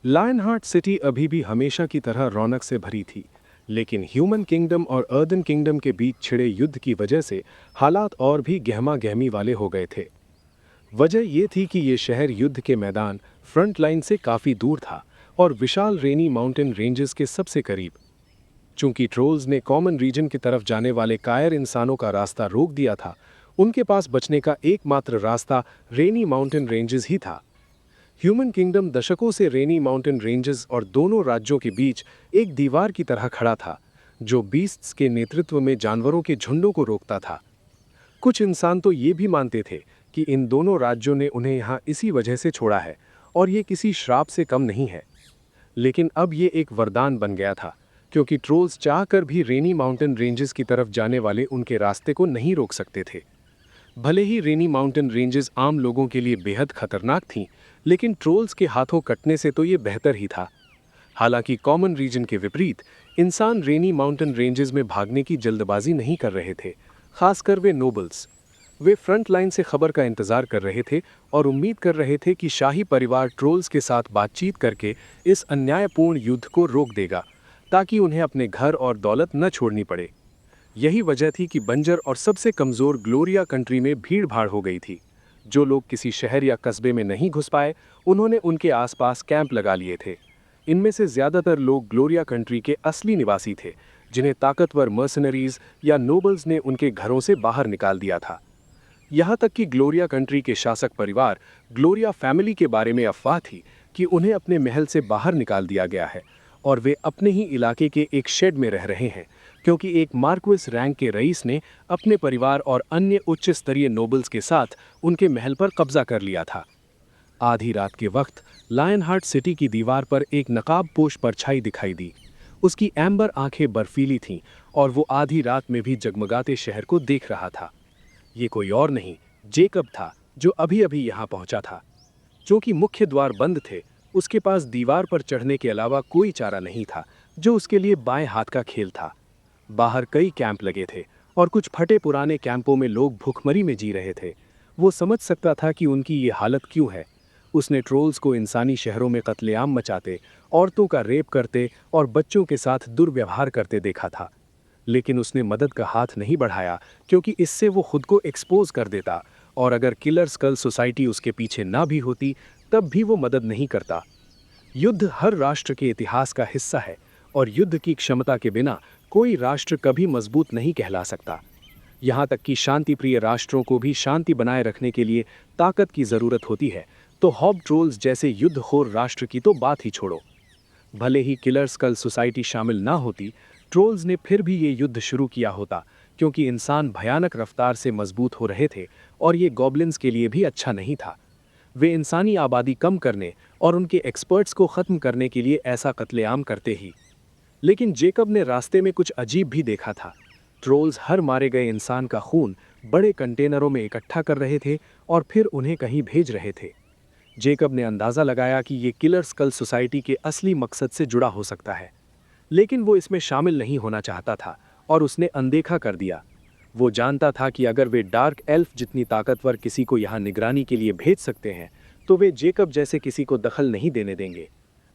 Lionheart city अभी भी हमेशा की तरह रौनक से भरी थी, लेकिन ह्यूमन किंगडम और अर्दन किंगडम के बीच छिड़े युद्ध की वजह से हालात और भी गहमा गहमी वाले हो गए थे। वजह यह थी कि ये शहर युद्ध के मैदान फ्रंट लाइन से काफ़ी दूर था और विशाल रेनी माउंटेन रेंजेस के सबसे करीब। चूंकि ट्रोल्स ने कॉमन रीजन की तरफ जाने वाले कायर इंसानों का रास्ता रोक दिया था, उनके पास बचने का एकमात्र रास्ता रेनी माउंटेन रेंजेस ही था। ह्यूमन किंगडम दशकों से रेनी माउंटेन रेंजेस और दोनों राज्यों के बीच एक दीवार की तरह खड़ा था, जो बीस्ट्स के नेतृत्व में जानवरों के झुंडों को रोकता था। कुछ इंसान तो ये भी मानते थे कि इन दोनों राज्यों ने उन्हें यहाँ इसी वजह से छोड़ा है और ये किसी श्राप से कम नहीं है। लेकिन अब ये एक वरदान बन गया था, क्योंकि ट्रोल्स चाहकर भी रेनी माउंटेन रेंजेस की तरफ जाने वाले उनके रास्ते को नहीं रोक सकते थे। भले ही रेनी माउंटेन रेंजेस आम लोगों के लिए बेहद खतरनाक थीं, लेकिन ट्रोल्स के हाथों कटने से तो ये बेहतर ही था। हालांकि कॉमन रीजन के विपरीत इंसान रेनी माउंटेन रेंजेस में भागने की जल्दबाजी नहीं कर रहे थे, खासकर वे नोबल्स। वे फ्रंट लाइन से खबर का इंतजार कर रहे थे और उम्मीद कर रहे थे कि शाही परिवार ट्रोल्स के साथ बातचीत करके इस अन्यायपूर्ण युद्ध को रोक देगा, ताकि उन्हें अपने घर और दौलत न छोड़नी पड़े। यही वजह थी कि बंजर और सबसे कमज़ोर ग्लोरिया कंट्री में भीड़ भाड़ हो गई थी। जो लोग किसी शहर या कस्बे में नहीं घुस पाए, उन्होंने उनके आसपास कैंप लगा लिए थे। इनमें से ज़्यादातर लोग ग्लोरिया कंट्री के असली निवासी थे, जिन्हें ताकतवर मर्सनरीज या नोबल्स ने उनके घरों से बाहर निकाल दिया था। यहाँ तक कि ग्लोरिया कंट्री के शासक परिवार ग्लोरिया फैमिली के बारे में अफवाह थी कि उन्हें अपने महल से बाहर निकाल दिया गया है और वे अपने ही इलाके के एक शेड में रह रहे हैं, क्योंकि एक मार्क्विस रैंक के रईस ने अपने परिवार और अन्य उच्च स्तरीय नोबल्स के साथ उनके महल पर कब्जा कर लिया था। आधी रात के वक्त लायनहार्ट सिटी की दीवार पर एक नकाबपोश परछाई दिखाई दी। उसकी एम्बर आंखें बर्फीली थीं और वो आधी रात में भी जगमगाते शहर को देख रहा था। ये कोई और नहीं, जेकब था, जो अभी अभी यहाँ पहुंचा था। क्योंकि मुख्य द्वार बंद थे, उसके पास दीवार पर चढ़ने के अलावा कोई चारा नहीं था, जो उसके लिए बाएं हाथ का खेल था। बाहर कई कैंप लगे थे और कुछ फटे पुराने कैंपों में लोग भूखमरी में जी रहे थे। वो समझ सकता था कि उनकी ये हालत क्यों है। उसने ट्रोल्स को इंसानी शहरों में कत्लेआम मचाते, औरतों का रेप करते और बच्चों के साथ दुर्व्यवहार करते देखा था। लेकिन उसने मदद का हाथ नहीं बढ़ाया, क्योंकि इससे वो खुद को एक्सपोज कर देता, और अगर किलर स्कल सोसाइटी उसके पीछे ना भी होती, तब भी वो मदद नहीं करता। युद्ध हर राष्ट्र के इतिहास का हिस्सा है और युद्ध की क्षमता के बिना कोई राष्ट्र कभी मजबूत नहीं कहला सकता। यहाँ तक कि शांतिप्रिय राष्ट्रों को भी शांति बनाए रखने के लिए ताकत की ज़रूरत होती है, तो हॉब ट्रोल्स जैसे युद्धखोर राष्ट्र की तो बात ही छोड़ो। भले ही किलर स्कल सोसाइटी शामिल ना होती, ट्रोल्स ने फिर भी ये युद्ध शुरू किया होता, क्योंकि इंसान भयानक रफ्तार से मजबूत हो रहे थे और ये गॉब्लिन्स के लिए भी अच्छा नहीं था। वे इंसानी आबादी कम करने और उनके एक्सपर्ट्स को ख़त्म करने के लिए ऐसा कत्लेआम करते ही। लेकिन जेकब ने रास्ते में कुछ अजीब भी देखा था। ट्रोल्स हर मारे गए इंसान का खून बड़े कंटेनरों में इकट्ठा कर रहे थे और फिर उन्हें कहीं भेज रहे थे। जेकब ने अंदाज़ा लगाया कि ये किलर स्कल सोसाइटी के असली मकसद से जुड़ा हो सकता है, लेकिन वो इसमें शामिल नहीं होना चाहता था और उसने अनदेखा कर दिया। वो जानता था कि अगर वे डार्क एल्फ जितनी ताकतवर किसी को यहाँ निगरानी के लिए भेज सकते हैं, तो वे जेकब जैसे किसी को दखल नहीं देने देंगे।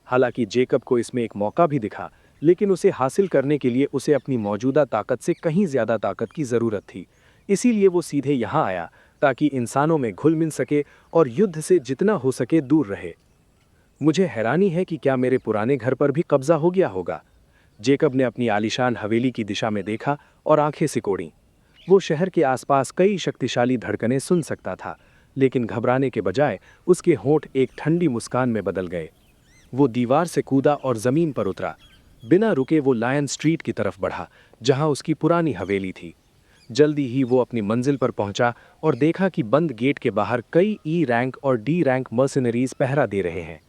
हालांकि जेकब को इसमें एक मौका भी दिखा, लेकिन उसे हासिल करने के लिए उसे अपनी मौजूदा ताकत से कहीं ज़्यादा ताकत की ज़रूरत थी। इसीलिए वो सीधे यहाँ आया, ताकि इंसानों में घुल मिल सके और युद्ध से जितना हो सके दूर रहे। मुझे हैरानी है कि क्या मेरे पुराने घर पर भी कब्जा हो गया होगा। जेकब ने अपनी आलीशान हवेली की दिशा में देखा और आंखें सिकोड़ीं। वो शहर के आसपास कई शक्तिशाली धड़कनें सुन सकता था, लेकिन घबराने के बजाय उसके होंठ एक ठंडी मुस्कान में बदल गए। वो दीवार से कूदा और ज़मीन पर उतरा। बिना रुके वो लायन स्ट्रीट की तरफ बढ़ा, जहां उसकी पुरानी हवेली थी। जल्दी ही वो अपनी मंजिल पर पहुंचा और देखा कि बंद गेट के बाहर कई ई रैंक और डी रैंक मर्सिनरीज पहरा दे रहे हैं।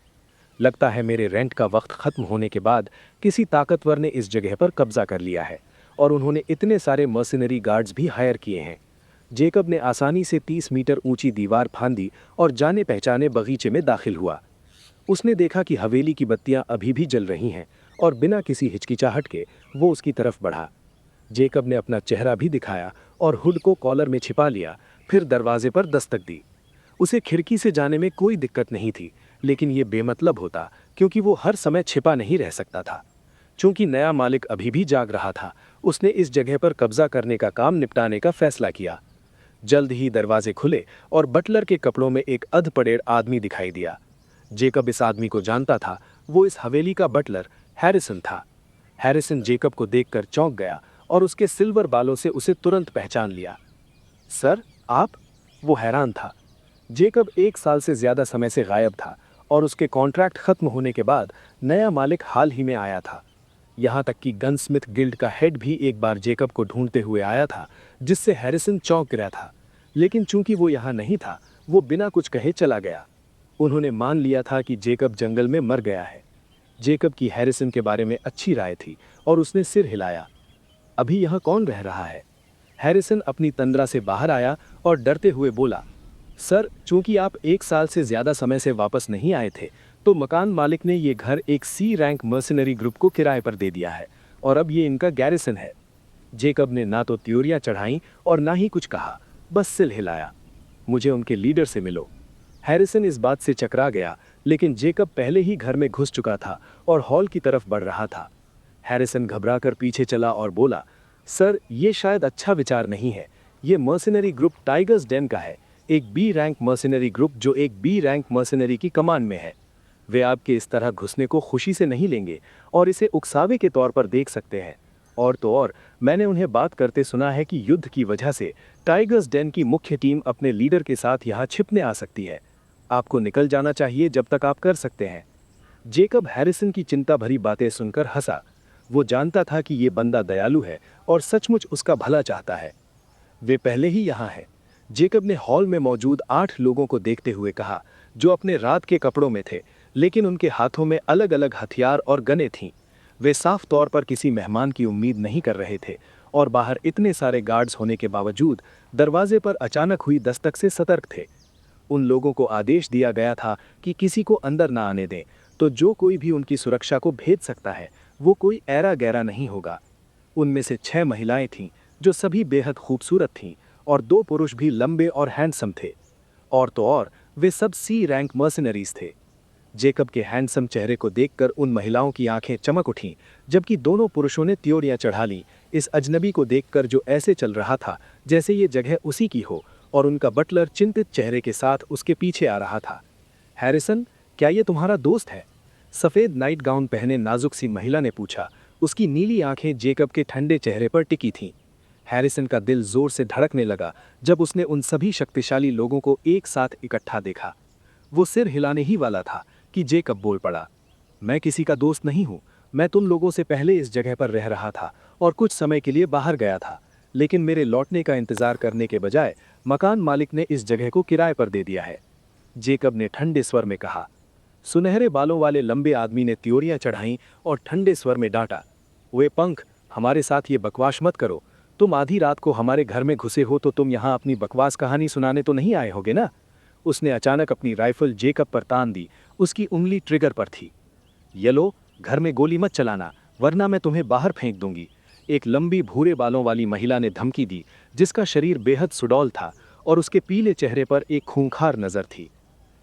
लगता है मेरे रेंट का वक्त ख़त्म होने के बाद किसी ताकतवर ने इस जगह पर कब्जा कर लिया है और उन्होंने इतने सारे मर्सिनरी गार्ड्स भी हायर किए हैं। जेकब ने आसानी से 30 मीटर ऊंची दीवार फांदी और जाने पहचाने बगीचे में दाखिल हुआ। उसने देखा कि हवेली की बत्तियां अभी भी जल रही हैं और बिना किसी हिचकिचाहट के वो उसकी तरफ बढ़ा। जेकब ने अपना चेहरा भी दिखाया और हुड को कॉलर में छिपा लिया, फिर दरवाजे पर दस्तक दी। उसे खिड़की से जाने में कोई दिक्कत नहीं थी, लेकिन ये बेमतलब होता क्योंकि वो हर समय छिपा नहीं रह सकता था। चूंकि नया मालिक अभी भी जाग रहा था, उसने इस जगह पर कब्जा करने का काम निपटाने का फैसला किया। जल्द ही दरवाजे खुले और बटलर के कपड़ों में एक अधपड़ेड़ आदमी दिखाई दिया। जेकब इस आदमी को जानता था। वो इस हवेली का बटलर हैरिसन था। हैरिसन जेकब को देखकर चौंक गया और उसके सिल्वर बालों से उसे तुरंत पहचान लिया। सर, आप? वो हैरान था। जेकब 1 साल से ज्यादा समय से गायब था और उसके कॉन्ट्रैक्ट खत्म होने के बाद नया मालिक हाल ही में आया था। यहां तक कि गनस्मिथ गिल्ड का हेड भी एक बार जेकब को ढूंढते हुए आया था, जिससे हैरिसन चौंक गया था। लेकिन चूंकि वो यहां नहीं था, वो बिना कुछ कहे चला गया। उन्होंने मान लिया था कि जेकब जंगल में मर गया है। जेकब की हैरिसन के बारे में अच्छी राय थी और उसने सिर हिलाया। अभी यहां कौन रह रहा है? हैरिसन अपनी तंद्रा से बाहर आया और डरते हुए बोला, सर, चूंकि आप 1 साल से ज्यादा समय से वापस नहीं आए थे, तो मकान मालिक ने ये घर एक सी रैंक मर्सिनरी ग्रुप को किराए पर दे दिया है और अब ये इनका गैरिसन है। जेकब ने ना तो त्योरियां चढ़ाई और ना ही कुछ कहा, बस सिर हिलाया। मुझे उनके लीडर से मिलो। हैरिसन इस बात से चकरा गया, लेकिन जेकब पहले ही घर में घुस चुका था और हॉल की तरफ बढ़ रहा था। हैरिसन घबराकर पीछे चला और बोला, सर, ये शायद अच्छा विचार नहीं है। ये मर्सिनरी ग्रुप टाइगर्स डेन का है, एक बी रैंक मर्सिनरी ग्रुप जो एक बी रैंक मर्सिनरी की कमान में है। वे आपके इस तरह घुसने को खुशी से नहीं लेंगे और इसे उकसावे के तौर पर देख सकते हैं। और तो और, मैंने उन्हें बात करते सुना है कि युद्ध की वजह से टाइगर्स डेन की मुख्य टीम अपने लीडर के साथ यहाँ छिपने आ सकती है। आपको निकल जाना चाहिए जब तक आप कर सकते हैं। जेकब हैरिसन की चिंता भरी बातें सुनकर हंसा। वो जानता था कि ये बंदा दयालु है और सचमुच उसका भला चाहता है। वे पहले ही यहाँ हैं। जेकब ने हॉल में मौजूद 8 लोगों को देखते हुए कहा, जो अपने रात के कपड़ों में थे, लेकिन उनके हाथों में अलग अलग हथियार और गनें थीं। वे साफ तौर पर किसी मेहमान की उम्मीद नहीं कर रहे थे और बाहर इतने सारे गार्ड्स होने के बावजूद दरवाजे पर अचानक हुई दस्तक से सतर्क थे। उन लोगों को आदेश दिया गया था कि किसी को अंदर ना आने दें, तो जो कोई भी उनकी सुरक्षा को भेद सकता है, वो कोई ऐरा गैरा नहीं होगा। उनमें से 6 महिलाएं थीं, जो सभी बेहद खूबसूरत थीं, और 2 पुरुष भी लंबे और हैंडसम थे। और तो और, वे सब सी रैंक मर्सिनरीज थे। जेकब के हैंडसम चेहरे को देखकर उन महिलाओं की आंखें चमक उठीं, जबकि दोनों पुरुषों ने त्योरियां चढ़ा लीं, इस अजनबी को देखकर जो ऐसे चल रहा था जैसे ये जगह उसी की हो, और उनका बटलर चिंतित चेहरे के साथ उसके पीछे आ रहा था। हैरिसन, क्या ये तुम्हारा दोस्त है? सफेद नाइट गाउन पहने नाजुक सी महिला ने पूछा। उसकी नीली आंखें जेकब के ठंडे चेहरे पर टिकी थीं। हैरिसन का दिल जोर से धड़कने लगा जब उसने उन सभी शक्तिशाली लोगों को एक साथ इकट्ठा देखा। वो सिर हिलाने ही वाला था कि जेकब बोल पड़ा, मैं किसी का दोस्त नहीं हूं। मैं तुम लोगों से पहले इस जगह पर रह रहा था और कुछ समय के लिए बाहर गया था, लेकिन मेरे लौटने का इंतजार करने के बजाय मकान मालिक ने इस जगह को किराए पर दे दिया है। जेकब ने ठंडे स्वर में कहा। सुनहरे बालों वाले लंबे आदमी ने त्योरियां चढ़ाईं और ठंडे स्वर में डांटा, वे पंख, हमारे साथ ये बकवास मत करो। तुम आधी रात को हमारे घर में घुसे हो तो तुम यहाँ अपनी बकवास कहानी सुनाने तो नहीं आए होगे ना? उसने अचानक अपनी राइफल जेकब पर तान दी। उसकी उंगली ट्रिगर पर थी। येलो, घर में गोली मत चलाना, वरना मैं तुम्हें बाहर फेंक दूंगी, एक लंबी भूरे बालों वाली महिला ने धमकी दी, जिसका शरीर बेहद सुडौल था और उसके पीले चेहरे पर एक खूंखार नजर थी।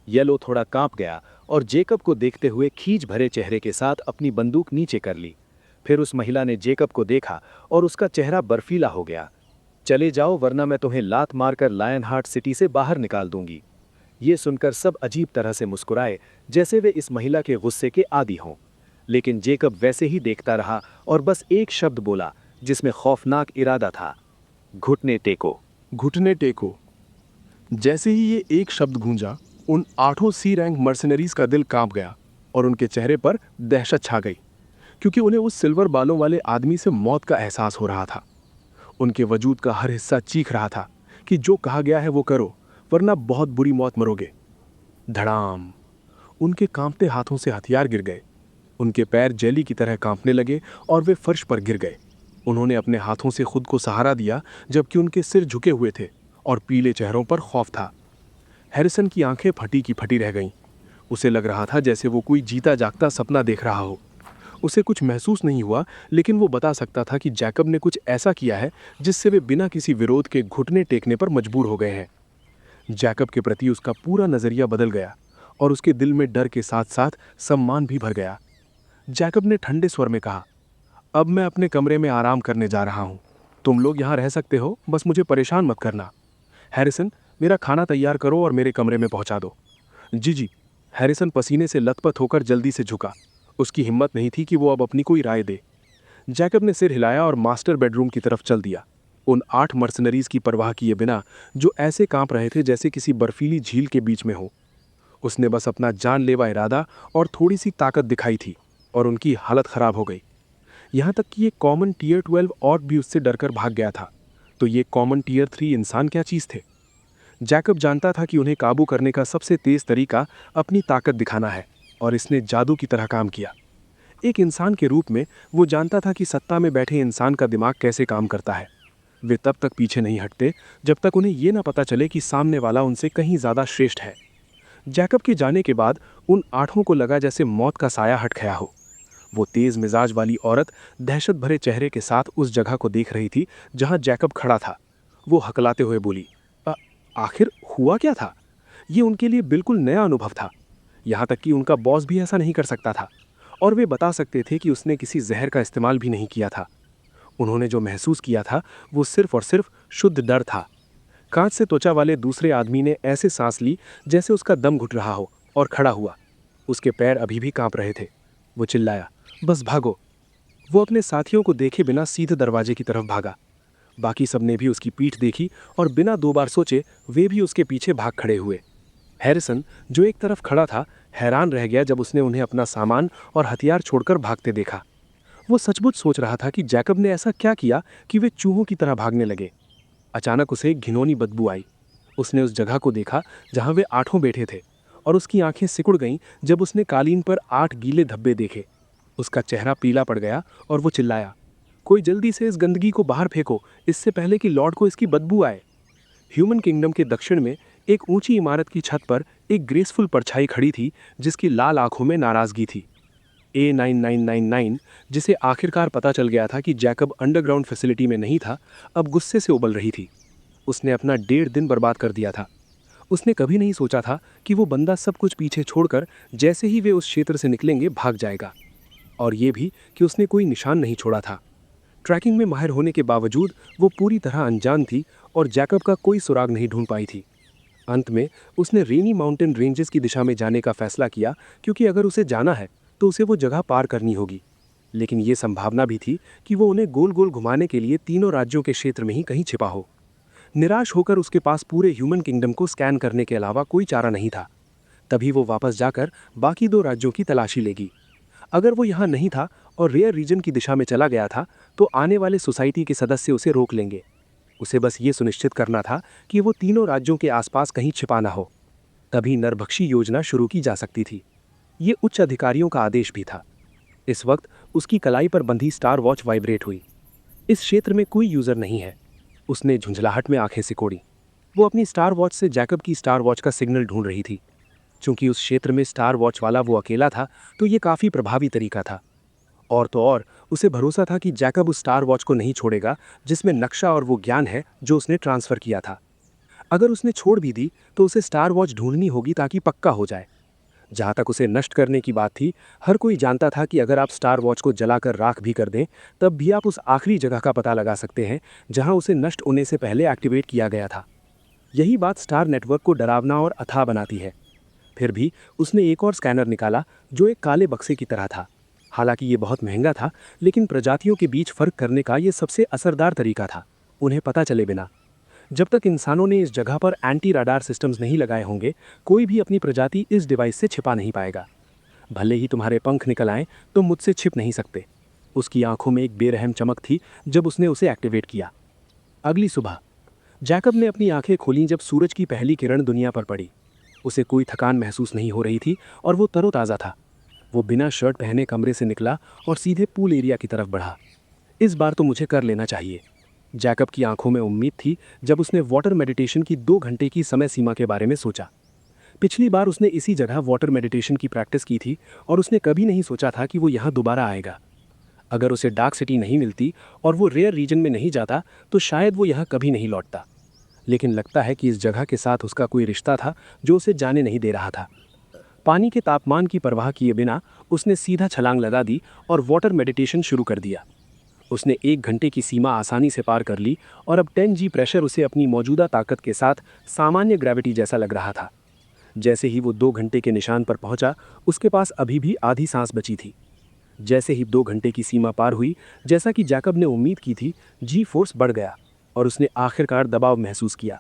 येलो थोड़ा कांप गया और जेकब को देखते हुए खींच भरे चेहरे के साथ अपनी बंदूक नीचे कर ली। फिर उस महिला ने जेकब को देखा और उसका चेहरा बर्फीला हो गया। चले जाओ, वरना मैं तुम्हें लात मारकर लायन हार्ट सिटी से बाहर निकाल दूंगी। ये सुनकर सब अजीब तरह से मुस्कुराए, जैसे वे इस महिला के गुस्से के आदी हों। लेकिन जेकब वैसे ही देखता रहा और बस एक शब्द बोला, जिसमें खौफनाक इरादा था, घुटने टेको। घुटने टेको। जैसे ही ये एक शब्द गूंजा, उन 8 सी रैंक मर्सिनरीज का दिल कांप गया और उनके चेहरे पर दहशत छा गई, क्योंकि उन्हें उस सिल्वर बालों वाले आदमी से मौत का एहसास हो रहा था। उनके वजूद का हर हिस्सा चीख रहा था कि जो कहा गया है वो करो, वरना बहुत बुरी मौत मरोगे। धड़ाम! उनके कांपते हाथों से हथियार गिर गए। उनके पैर जेली की तरह कांपने लगे और वे फर्श पर गिर गए। उन्होंने अपने हाथों से खुद को सहारा दिया, जबकि उनके सिर झुके हुए थे और पीले चेहरों पर खौफ था। हैरिसन की आंखें फटी की फटी रह गईं। उसे लग रहा था जैसे वो कोई जीता जागता सपना देख रहा हो। उसे कुछ महसूस नहीं हुआ, लेकिन वो बता सकता था कि जैकब ने कुछ ऐसा किया है जिससे वे बिना किसी विरोध के घुटने टेकने पर मजबूर हो गए हैं। जैकब के प्रति उसका पूरा नजरिया बदल गया और उसके दिल में डर के साथ साथ सम्मान भी भर गया। जैकब ने ठंडे स्वर में कहा, अब मैं अपने कमरे में आराम करने जा रहा हूँ। तुम लोग यहाँ रह सकते हो, बस मुझे परेशान मत करना। हैरिसन, मेरा खाना तैयार करो और मेरे कमरे में पहुँचा दो। जी जी। हैरिसन पसीने से लथपथ होकर जल्दी से झुका। उसकी हिम्मत नहीं थी कि वो अब अपनी कोई राय दे। जैकब ने सिर हिलाया और मास्टर बेडरूम की तरफ चल दिया, उन 8 मर्सनरीज की परवाह किए बिना जो ऐसे कांप रहे थे जैसे किसी बर्फीली झील के बीच में हो। उसने बस अपना जानलेवा इरादा और थोड़ी सी ताकत दिखाई थी और उनकी हालत खराब हो गई। यहाँ तक कि ये कॉमन टीयर 12 ऑर्क भी उससे डरकर भाग गया था, तो ये कॉमन टीयर 3 इंसान क्या चीज़ थे? जैकब जानता था कि उन्हें काबू करने का सबसे तेज तरीका अपनी ताकत दिखाना है, और इसने जादू की तरह काम किया। एक इंसान के रूप में वो जानता था कि सत्ता में बैठे इंसान का दिमाग कैसे काम करता है। वे तब तक पीछे नहीं हटते जब तक उन्हें ये ना पता चले कि सामने वाला उनसे कहीं ज़्यादा श्रेष्ठ है। जैकब के जाने के बाद उन 8 को लगा जैसे मौत का साया हट गया हो। वो तेज मिजाज वाली औरत दहशत भरे चेहरे के साथ उस जगह को देख रही थी जहां जैकब खड़ा था। वो हकलाते हुए बोली, आखिर हुआ क्या था? ये उनके लिए बिल्कुल नया अनुभव था। यहाँ तक कि उनका बॉस भी ऐसा नहीं कर सकता था, और वे बता सकते थे कि उसने किसी जहर का इस्तेमाल भी नहीं किया था। उन्होंने जो महसूस किया था वो सिर्फ और सिर्फ शुद्ध डर था। कांच से त्वचा वाले दूसरे आदमी ने ऐसे सांस ली जैसे उसका दम घुट रहा हो, और खड़ा हुआ। उसके पैर अभी भी कांप रहे थे। वो चिल्लाया, बस भागो। वो अपने साथियों को देखे बिना सीधे दरवाजे की तरफ भागा। बाकी सबने भी उसकी पीठ देखी और बिना 2 बार सोचे वे भी उसके पीछे भाग खड़े हुए। हैरिसन, जो एक तरफ खड़ा था, हैरान रह गया जब उसने उन्हें अपना सामान और हथियार छोड़कर भागते देखा। वो सचमुच सोच रहा था कि जैकब ने ऐसा क्या किया कि वे चूहों की तरह भागने लगे। अचानक उसे एक घिनौनी बदबू आई। उसने उस जगह को देखा जहां वे 8 बैठे थे, और उसकी आंखें सिकुड़ गईं जब उसने कालीन पर 8 गीले धब्बे देखे। उसका चेहरा पीला पड़ गया और वो चिल्लाया, कोई जल्दी से इस गंदगी को बाहर फेंको, इससे पहले कि लॉर्ड को इसकी बदबू आए। ह्यूमन किंगडम के दक्षिण में एक ऊंची इमारत की छत पर एक ग्रेसफुल परछाई खड़ी थी जिसकी लाल आंखों में नाराजगी थी। A9999, जिसे आखिरकार पता चल गया था कि जैकब अंडरग्राउंड फैसिलिटी में नहीं था, अब गुस्से से उबल रही थी। उसने अपना 1.5 दिन बर्बाद कर दिया था। उसने कभी नहीं सोचा था कि वो बंदा सब कुछ पीछे छोड़कर जैसे ही वे उस क्षेत्र से निकलेंगे भाग जाएगा, और ये भी कि उसने कोई निशान नहीं छोड़ा था। ट्रैकिंग में माहिर होने के बावजूद वो पूरी तरह अनजान थी और जैकब का कोई सुराग नहीं ढूंढ पाई थी। अंत में उसने रेनी माउंटेन रेंजेस की दिशा में जाने का फैसला किया, क्योंकि अगर उसे जाना है तो उसे वो जगह पार करनी होगी। लेकिन ये संभावना भी थी कि वो उन्हें गोल गोल घुमाने के लिए तीनों राज्यों के क्षेत्र में ही कहीं छिपा हो। निराश होकर उसके पास पूरे ह्यूमन किंगडम को स्कैन करने के अलावा कोई चारा नहीं था। तभी वो वापस जाकर बाकी 2 राज्यों की तलाशी लेगी। अगर वो यहाँ नहीं था और रेयर रीजन की दिशा में चला गया था, तो आने वाले सोसाइटी के सदस्य उसे रोक लेंगे। उसे बस ये सुनिश्चित करना था कि वो तीनों राज्यों के आसपास कहीं छिपा ना हो। तभी नरभक्षी योजना शुरू की जा सकती थी। ये उच्च अधिकारियों का आदेश भी था। इस वक्त उसकी कलाई पर बंधी स्टार वॉच वाइब्रेट हुई। इस क्षेत्र में कोई यूजर नहीं है। उसने झुंझलाहट में आंखें सिकोड़ी। वो अपनी स्टार वॉच से जैकब की स्टार वॉच का सिग्नल ढूंढ रही थी। चूंकि उस क्षेत्र में स्टार वॉच वाला वो अकेला था, तो ये काफ़ी प्रभावी तरीका था। और तो और उसे भरोसा था कि जैकब उस स्टार वॉच को नहीं छोड़ेगा जिसमें नक्शा और वो ज्ञान है जो उसने ट्रांसफ़र किया था। अगर उसने छोड़ भी दी तो उसे स्टार वॉच ढूंढनी होगी ताकि पक्का हो जाए। जहाँ तक उसे नष्ट करने की बात थी, हर कोई जानता था कि अगर आप स्टार वॉच को जलाकर राख भी कर दें, तब भी आप उस आखिरी जगह का पता लगा सकते हैं जहाँ उसे नष्ट होने से पहले एक्टिवेट किया गया था। यही बात स्टार नेटवर्क को डरावना और अथाह बनाती है। फिर भी उसने एक और स्कैनर निकाला जो एक काले बक्से की तरह था। हालांकि ये बहुत महंगा था, लेकिन प्रजातियों के बीच फर्क करने का ये सबसे असरदार तरीका था, उन्हें पता चले बिना। जब तक इंसानों ने इस जगह पर एंटी राडार सिस्टम्स नहीं लगाए होंगे, कोई भी अपनी प्रजाति इस डिवाइस से छिपा नहीं पाएगा। भले ही तुम्हारे पंख निकल आएं, तो मुझसे छिप नहीं सकते। उसकी आंखों में एक बेरहम चमक थी जब उसने उसे एक्टिवेट किया। अगली सुबह जैकब ने अपनी आंखें खोलीं जब सूरज की पहली किरण दुनिया पर पड़ी। उसे कोई थकान महसूस नहीं हो रही थी और वो तरोताज़ा था। वो बिना शर्ट पहने कमरे से निकला और सीधे पूल एरिया की तरफ बढ़ा। इस बार तो मुझे कर लेना चाहिए। जैकब की आंखों में उम्मीद थी जब उसने वाटर मेडिटेशन की 2 घंटे की समय सीमा के बारे में सोचा। पिछली बार उसने इसी जगह वाटर मेडिटेशन की प्रैक्टिस की थी और उसने कभी नहीं सोचा था कि वो यहाँ दोबारा आएगा। अगर उसे डार्क सिटी नहीं मिलती और वो रेयर रीजन में नहीं जाता, तो शायद वो यहाँ कभी नहीं लौटता। लेकिन लगता है कि इस जगह के साथ उसका कोई रिश्ता था जो उसे जाने नहीं दे रहा था। पानी के तापमान की परवाह किए बिना उसने सीधा छलांग लगा दी और वाटर मेडिटेशन शुरू कर दिया। उसने 1 घंटे की सीमा आसानी से पार कर ली और अब 10G प्रेशर उसे अपनी मौजूदा ताकत के साथ सामान्य ग्रेविटी जैसा लग रहा था। जैसे ही वो 2 घंटे के निशान पर पहुंचा, उसके पास अभी भी आधी सांस बची थी। जैसे ही 2 घंटे की सीमा पार हुई, जैसा कि जैकब ने उम्मीद की थी, जी फोर्स बढ़ गया और उसने आखिरकार दबाव महसूस किया,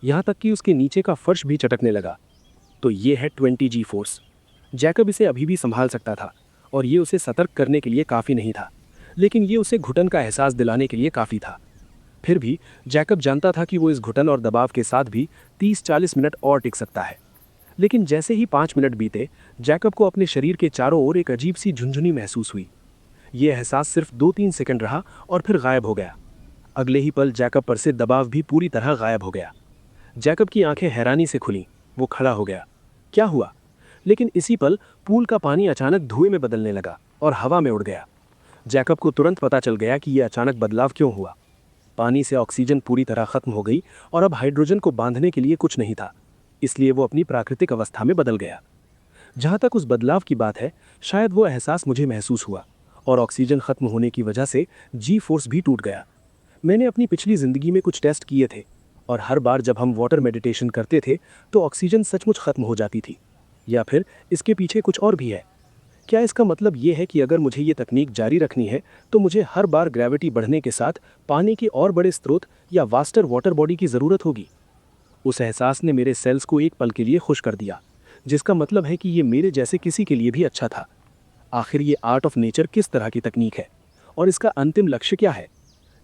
यहाँ तक कि उसके नीचे का फर्श भी चटकने लगा। तो ये है 20G फोर्स। जैकब इसे अभी भी संभाल सकता था और ये उसे सतर्क करने के लिए काफ़ी नहीं था, लेकिन ये उसे घुटन का एहसास दिलाने के लिए काफ़ी था। फिर भी जैकब जानता था कि वो इस घुटन और दबाव के साथ भी 30-40 मिनट और टिक सकता है। लेकिन जैसे ही 5 मिनट बीते, जैकब को अपने शरीर के चारों ओर एक अजीब सी झुंझुनी महसूस हुई। ये एहसास सिर्फ 2-3 सेकंड रहा और फिर गायब हो गया। अगले ही पल जैकब पर से दबाव भी पूरी तरह गायब हो गया। जैकब की आंखें हैरानी से खुलीं। वो खड़ा हो गया। क्या हुआ? लेकिन इसी पल पूल का पानी अचानक धुएं में बदलने लगा और हवा में उड़ गया। जैकब को तुरंत पता चल गया कि यह अचानक बदलाव क्यों हुआ। पानी से ऑक्सीजन पूरी तरह खत्म हो गई और अब हाइड्रोजन को बांधने के लिए कुछ नहीं था, इसलिए वो अपनी प्राकृतिक अवस्था में बदल गया। जहाँ तक उस बदलाव की बात है, शायद वो एहसास मुझे महसूस हुआ और ऑक्सीजन खत्म होने की वजह से जी फोर्स भी टूट गया। मैंने अपनी पिछली ज़िंदगी में कुछ टेस्ट किए थे और हर बार जब हम वाटर मेडिटेशन करते थे तो ऑक्सीजन सचमुच खत्म हो जाती थी। या फिर इसके पीछे कुछ और भी है? क्या इसका मतलब ये है कि अगर मुझे ये तकनीक जारी रखनी है तो मुझे हर बार ग्रेविटी बढ़ने के साथ पानी के और बड़े स्रोत या वास्टर वाटर बॉडी की ज़रूरत होगी? उस एहसास ने मेरे सेल्स को एक पल के लिए खुश कर दिया, जिसका मतलब है कि ये मेरे जैसे किसी के लिए भी अच्छा था। आखिर ये आर्ट ऑफ नेचर किस तरह की तकनीक है और इसका अंतिम लक्ष्य क्या है?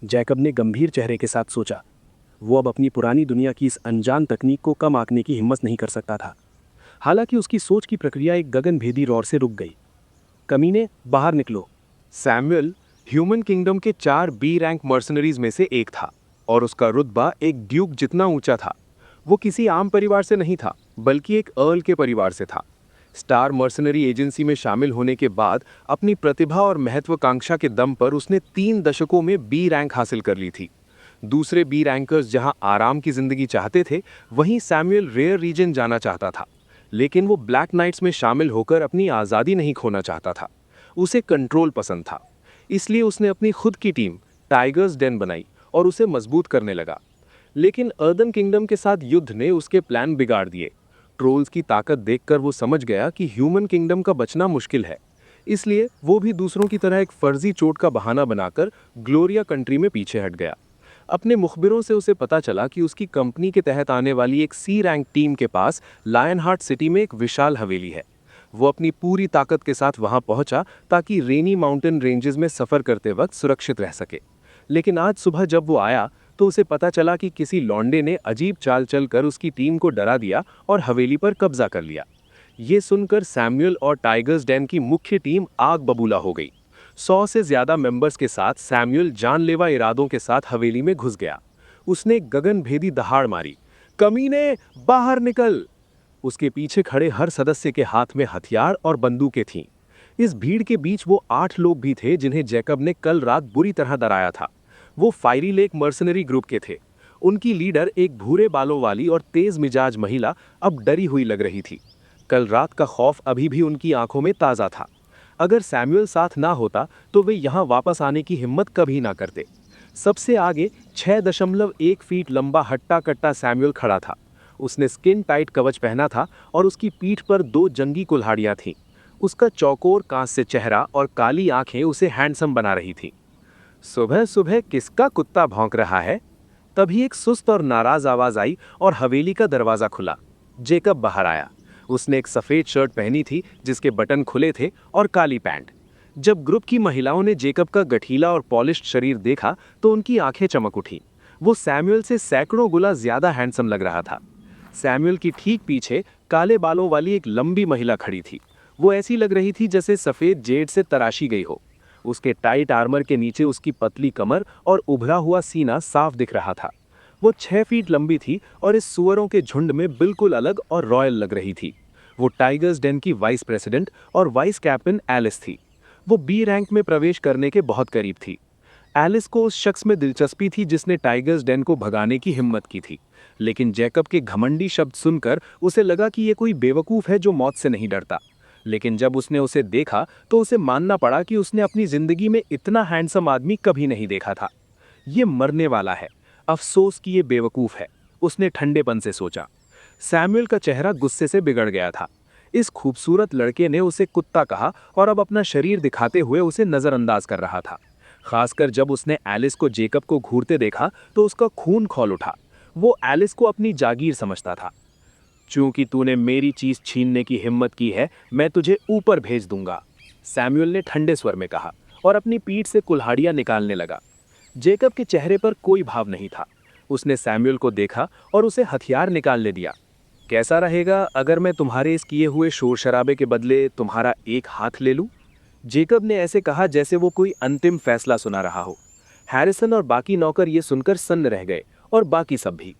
जैकब ने गंभीर चेहरे के साथ सोचा। वो अब अपनी पुरानी दुनिया की इस अनजान तकनीक को कम आंकने की हिम्मत नहीं कर सकता था। हालांकि उसकी सोच की प्रक्रिया एक गगनभेदी रौर से रुक गई। कमीने, बाहर निकलो। सैमुअल ह्यूमन किंगडम के 4 बी रैंक मर्सनरीज में से एक था और उसका रुतबा एक ड्यूक जितना ऊंचा था। वो किसी आम परिवार से नहीं था, बल्कि एक अर्ल के परिवार से था। स्टार मर्सनरी एजेंसी में शामिल होने के बाद अपनी प्रतिभा और महत्वाकांक्षा के दम पर उसने 3 दशकों में बी रैंक हासिल कर ली थी। दूसरे बी रैंकर्स जहां आराम की जिंदगी चाहते थे, वहीं सैमुअल रेयर रीजन जाना चाहता था। लेकिन वो ब्लैक नाइट्स में शामिल होकर अपनी आज़ादी नहीं खोना चाहता था। उसे कंट्रोल पसंद था, इसलिए उसने अपनी खुद की टीम टाइगर्स डेन बनाई और उसे मजबूत करने लगा। लेकिन अर्दन किंगडम के साथ युद्ध ने उसके प्लान बिगाड़ दिए। ट्रोल्स की ताकत देखकर वो समझ गया कि ह्यूमन किंगडम का बचना मुश्किल है, इसलिए वो भी दूसरों की तरह एक फर्जी चोट का बहाना बनाकर ग्लोरिया कंट्री में पीछे हट गया। अपने मुखबिरों से उसे पता चला कि उसकी कंपनी के तहत आने वाली एक सी रैंक टीम के पास लायनहार्ट सिटी में एक विशाल हवेली है। वो अपनी पूरी ताकत के साथ वहां पहुंचा ताकि रेनी माउंटेन रेंजेस में सफर करते वक्त सुरक्षित रह सके। लेकिन आज सुबह जब वो आया तो उसे पता चला कि किसी लौंडे ने अजीब चाल चलकर उसकी टीम को डरा दिया और हवेली पर कब्जा कर लिया। ये सुनकर सैमुअल और टाइगर्स डेन की मुख्य टीम आग बबूला हो गई। 100 से ज्यादा मेंबर्स के साथ सैमुअल जानलेवा इरादों के साथ हवेली में घुस गया। उसने गगनभेदी दहाड़ मारी, कमीने बाहर निकल। उसके पीछे खड़े हर सदस्य के हाथ में हथियार और बंदूकें थीं। इस भीड़ के बीच वो 8 लोग भी थे जिन्हें जैकब ने कल रात बुरी तरह डराया था। वो फायरी लेक मर्सनरी ग्रुप के थे। उनकी लीडर एक भूरे बालों वाली और तेज मिजाज महिला अब डरी हुई लग रही थी। कल रात का खौफ अभी भी उनकी आंखों में ताज़ा था। अगर सैमुअल साथ ना होता तो वे यहाँ वापस आने की हिम्मत कभी ना करते। सबसे आगे 6.1 फीट लंबा हट्टा कट्टा सैमुअल खड़ा था। उसने स्किन टाइट कवच पहना था और उसकी पीठ पर 2 जंगी कुल्हाड़ियाँ थीं। उसका चौकोर कांच से चेहरा और काली आंखें उसे हैंडसम बना रही थीं। सुबह सुबह किसका कुत्ता भौंक रहा है? तभी एक सुस्त और नाराज आवाज आई और हवेली का दरवाजा खुला। जेकब बाहर आया। उसने एक सफेद शर्ट पहनी थी जिसके बटन खुले थे और काली पैंट। जब ग्रुप की महिलाओं ने जेकब का गठीला और पॉलिश्ड शरीर देखा तो उनकी आंखें चमक उठी। वो सैमुअल से सैकड़ों गुना ज्यादा हैंडसम लग रहा था। सैमुअल की ठीक पीछे काले बालों वाली एक लंबी महिला खड़ी थी। वो ऐसी लग रही थी जैसे सफेद जेड से तराशी गई हो। उसके टाइट आर्मर के नीचे उसकी पतली कमर और उभरा हुआ सीना साफ दिख रहा था। वो 6 फीट लंबी थी और इस सुअरों के झुंड में बिल्कुल अलग और रॉयल लग रही थी। वो टाइगर्स डेन की वाइस प्रेसिडेंट और वाइस कैप्टन एलिस थी। वो बी रैंक में प्रवेश करने के बहुत करीब थी। एलिस को उस शख्स में दिलचस्पी थी जिसने टाइगर्स डेन को भगाने की हिम्मत की थी, लेकिन जैकब के घमंडी शब्द सुनकर उसे लगा कि ये कोई बेवकूफ़ है जो मौत से नहीं डरता। लेकिन जब उसने उसे देखा तो उसे मानना पड़ा कि उसने अपनी जिंदगी में इतना हैंडसम आदमी कभी नहीं देखा था। ये मरने वाला है, अफसोस कि ये बेवकूफ़ है, उसने ठंडेपन से सोचा। सैमुअल का चेहरा गुस्से से बिगड़ गया था। इस खूबसूरत लड़के ने उसे कुत्ता कहा और अब अपना शरीर दिखाते हुए उसे नज़रअंदाज कर रहा था। खासकर जब उसने एलिस को जेकब को घूरते देखा तो उसका खून खौल उठा। वो एलिस को अपनी जागीर समझता था। चूंकि तूने मेरी चीज छीनने की हिम्मत की है, मैं तुझे ऊपर भेज दूंगा, सैमुअल ने ठंडे स्वर में कहा और अपनी पीठ से कुल्हाड़ियां निकालने लगा। जेकब के चेहरे पर कोई भाव नहीं था। उसने सैमुअल को देखा और उसे हथियार निकालने दिया। कैसा रहेगा अगर मैं तुम्हारे इस किए हुए शोर शराबे के बदले तुम्हारा एक हाथ ले लूं? जेकब ने ऐसे कहा जैसे वो कोई अंतिम फैसला सुना रहा हो। हैरिसन और बाकी नौकर ये सुनकर सन्न रह गए और बाकी सब भी।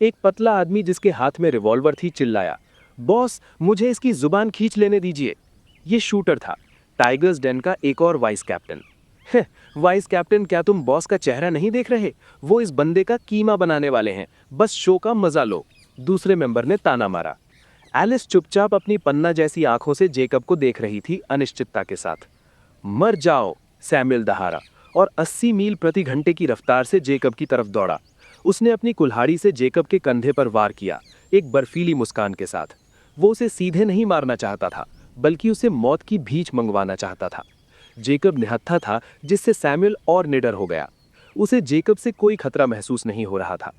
एक पतला आदमी जिसके हाथ में रिवॉल्वर थी चिल्लाया, बॉस, मुझे इसकी जुबान खींच लेने दीजिए। ये शूटर था, टाइगर्स डेन का एक और वाइस कैप्टन। वाइस कैप्टन, क्या तुम बॉस का चेहरा नहीं देख रहे? वो इस बंदे का कीमा बनाने वाले हैं, बस शो का मजा लो, दूसरे मेंबर ने ताना मारा। एलिस चुपचाप अपनी पन्ना जैसी आंखों से जेकब को देख रही थी, अनिश्चितता के साथ। मर जाओ, सैमुअल दहाड़ा और 80 मील प्रति घंटे की रफ्तार से जेकब की तरफ दौड़ा। उसने अपनी कुल्हाड़ी से जेकब के कंधे पर वार किया, एक बर्फीली मुस्कान के साथ। वो उसे सीधे नहीं मारना चाहता था, बल्कि उसे मौत की भीख मंगवाना चाहता था। जेकब निहत्था था, जिससे सैमुअल और निडर हो गया। उसे जेकब से कोई खतरा महसूस नहीं हो रहा था।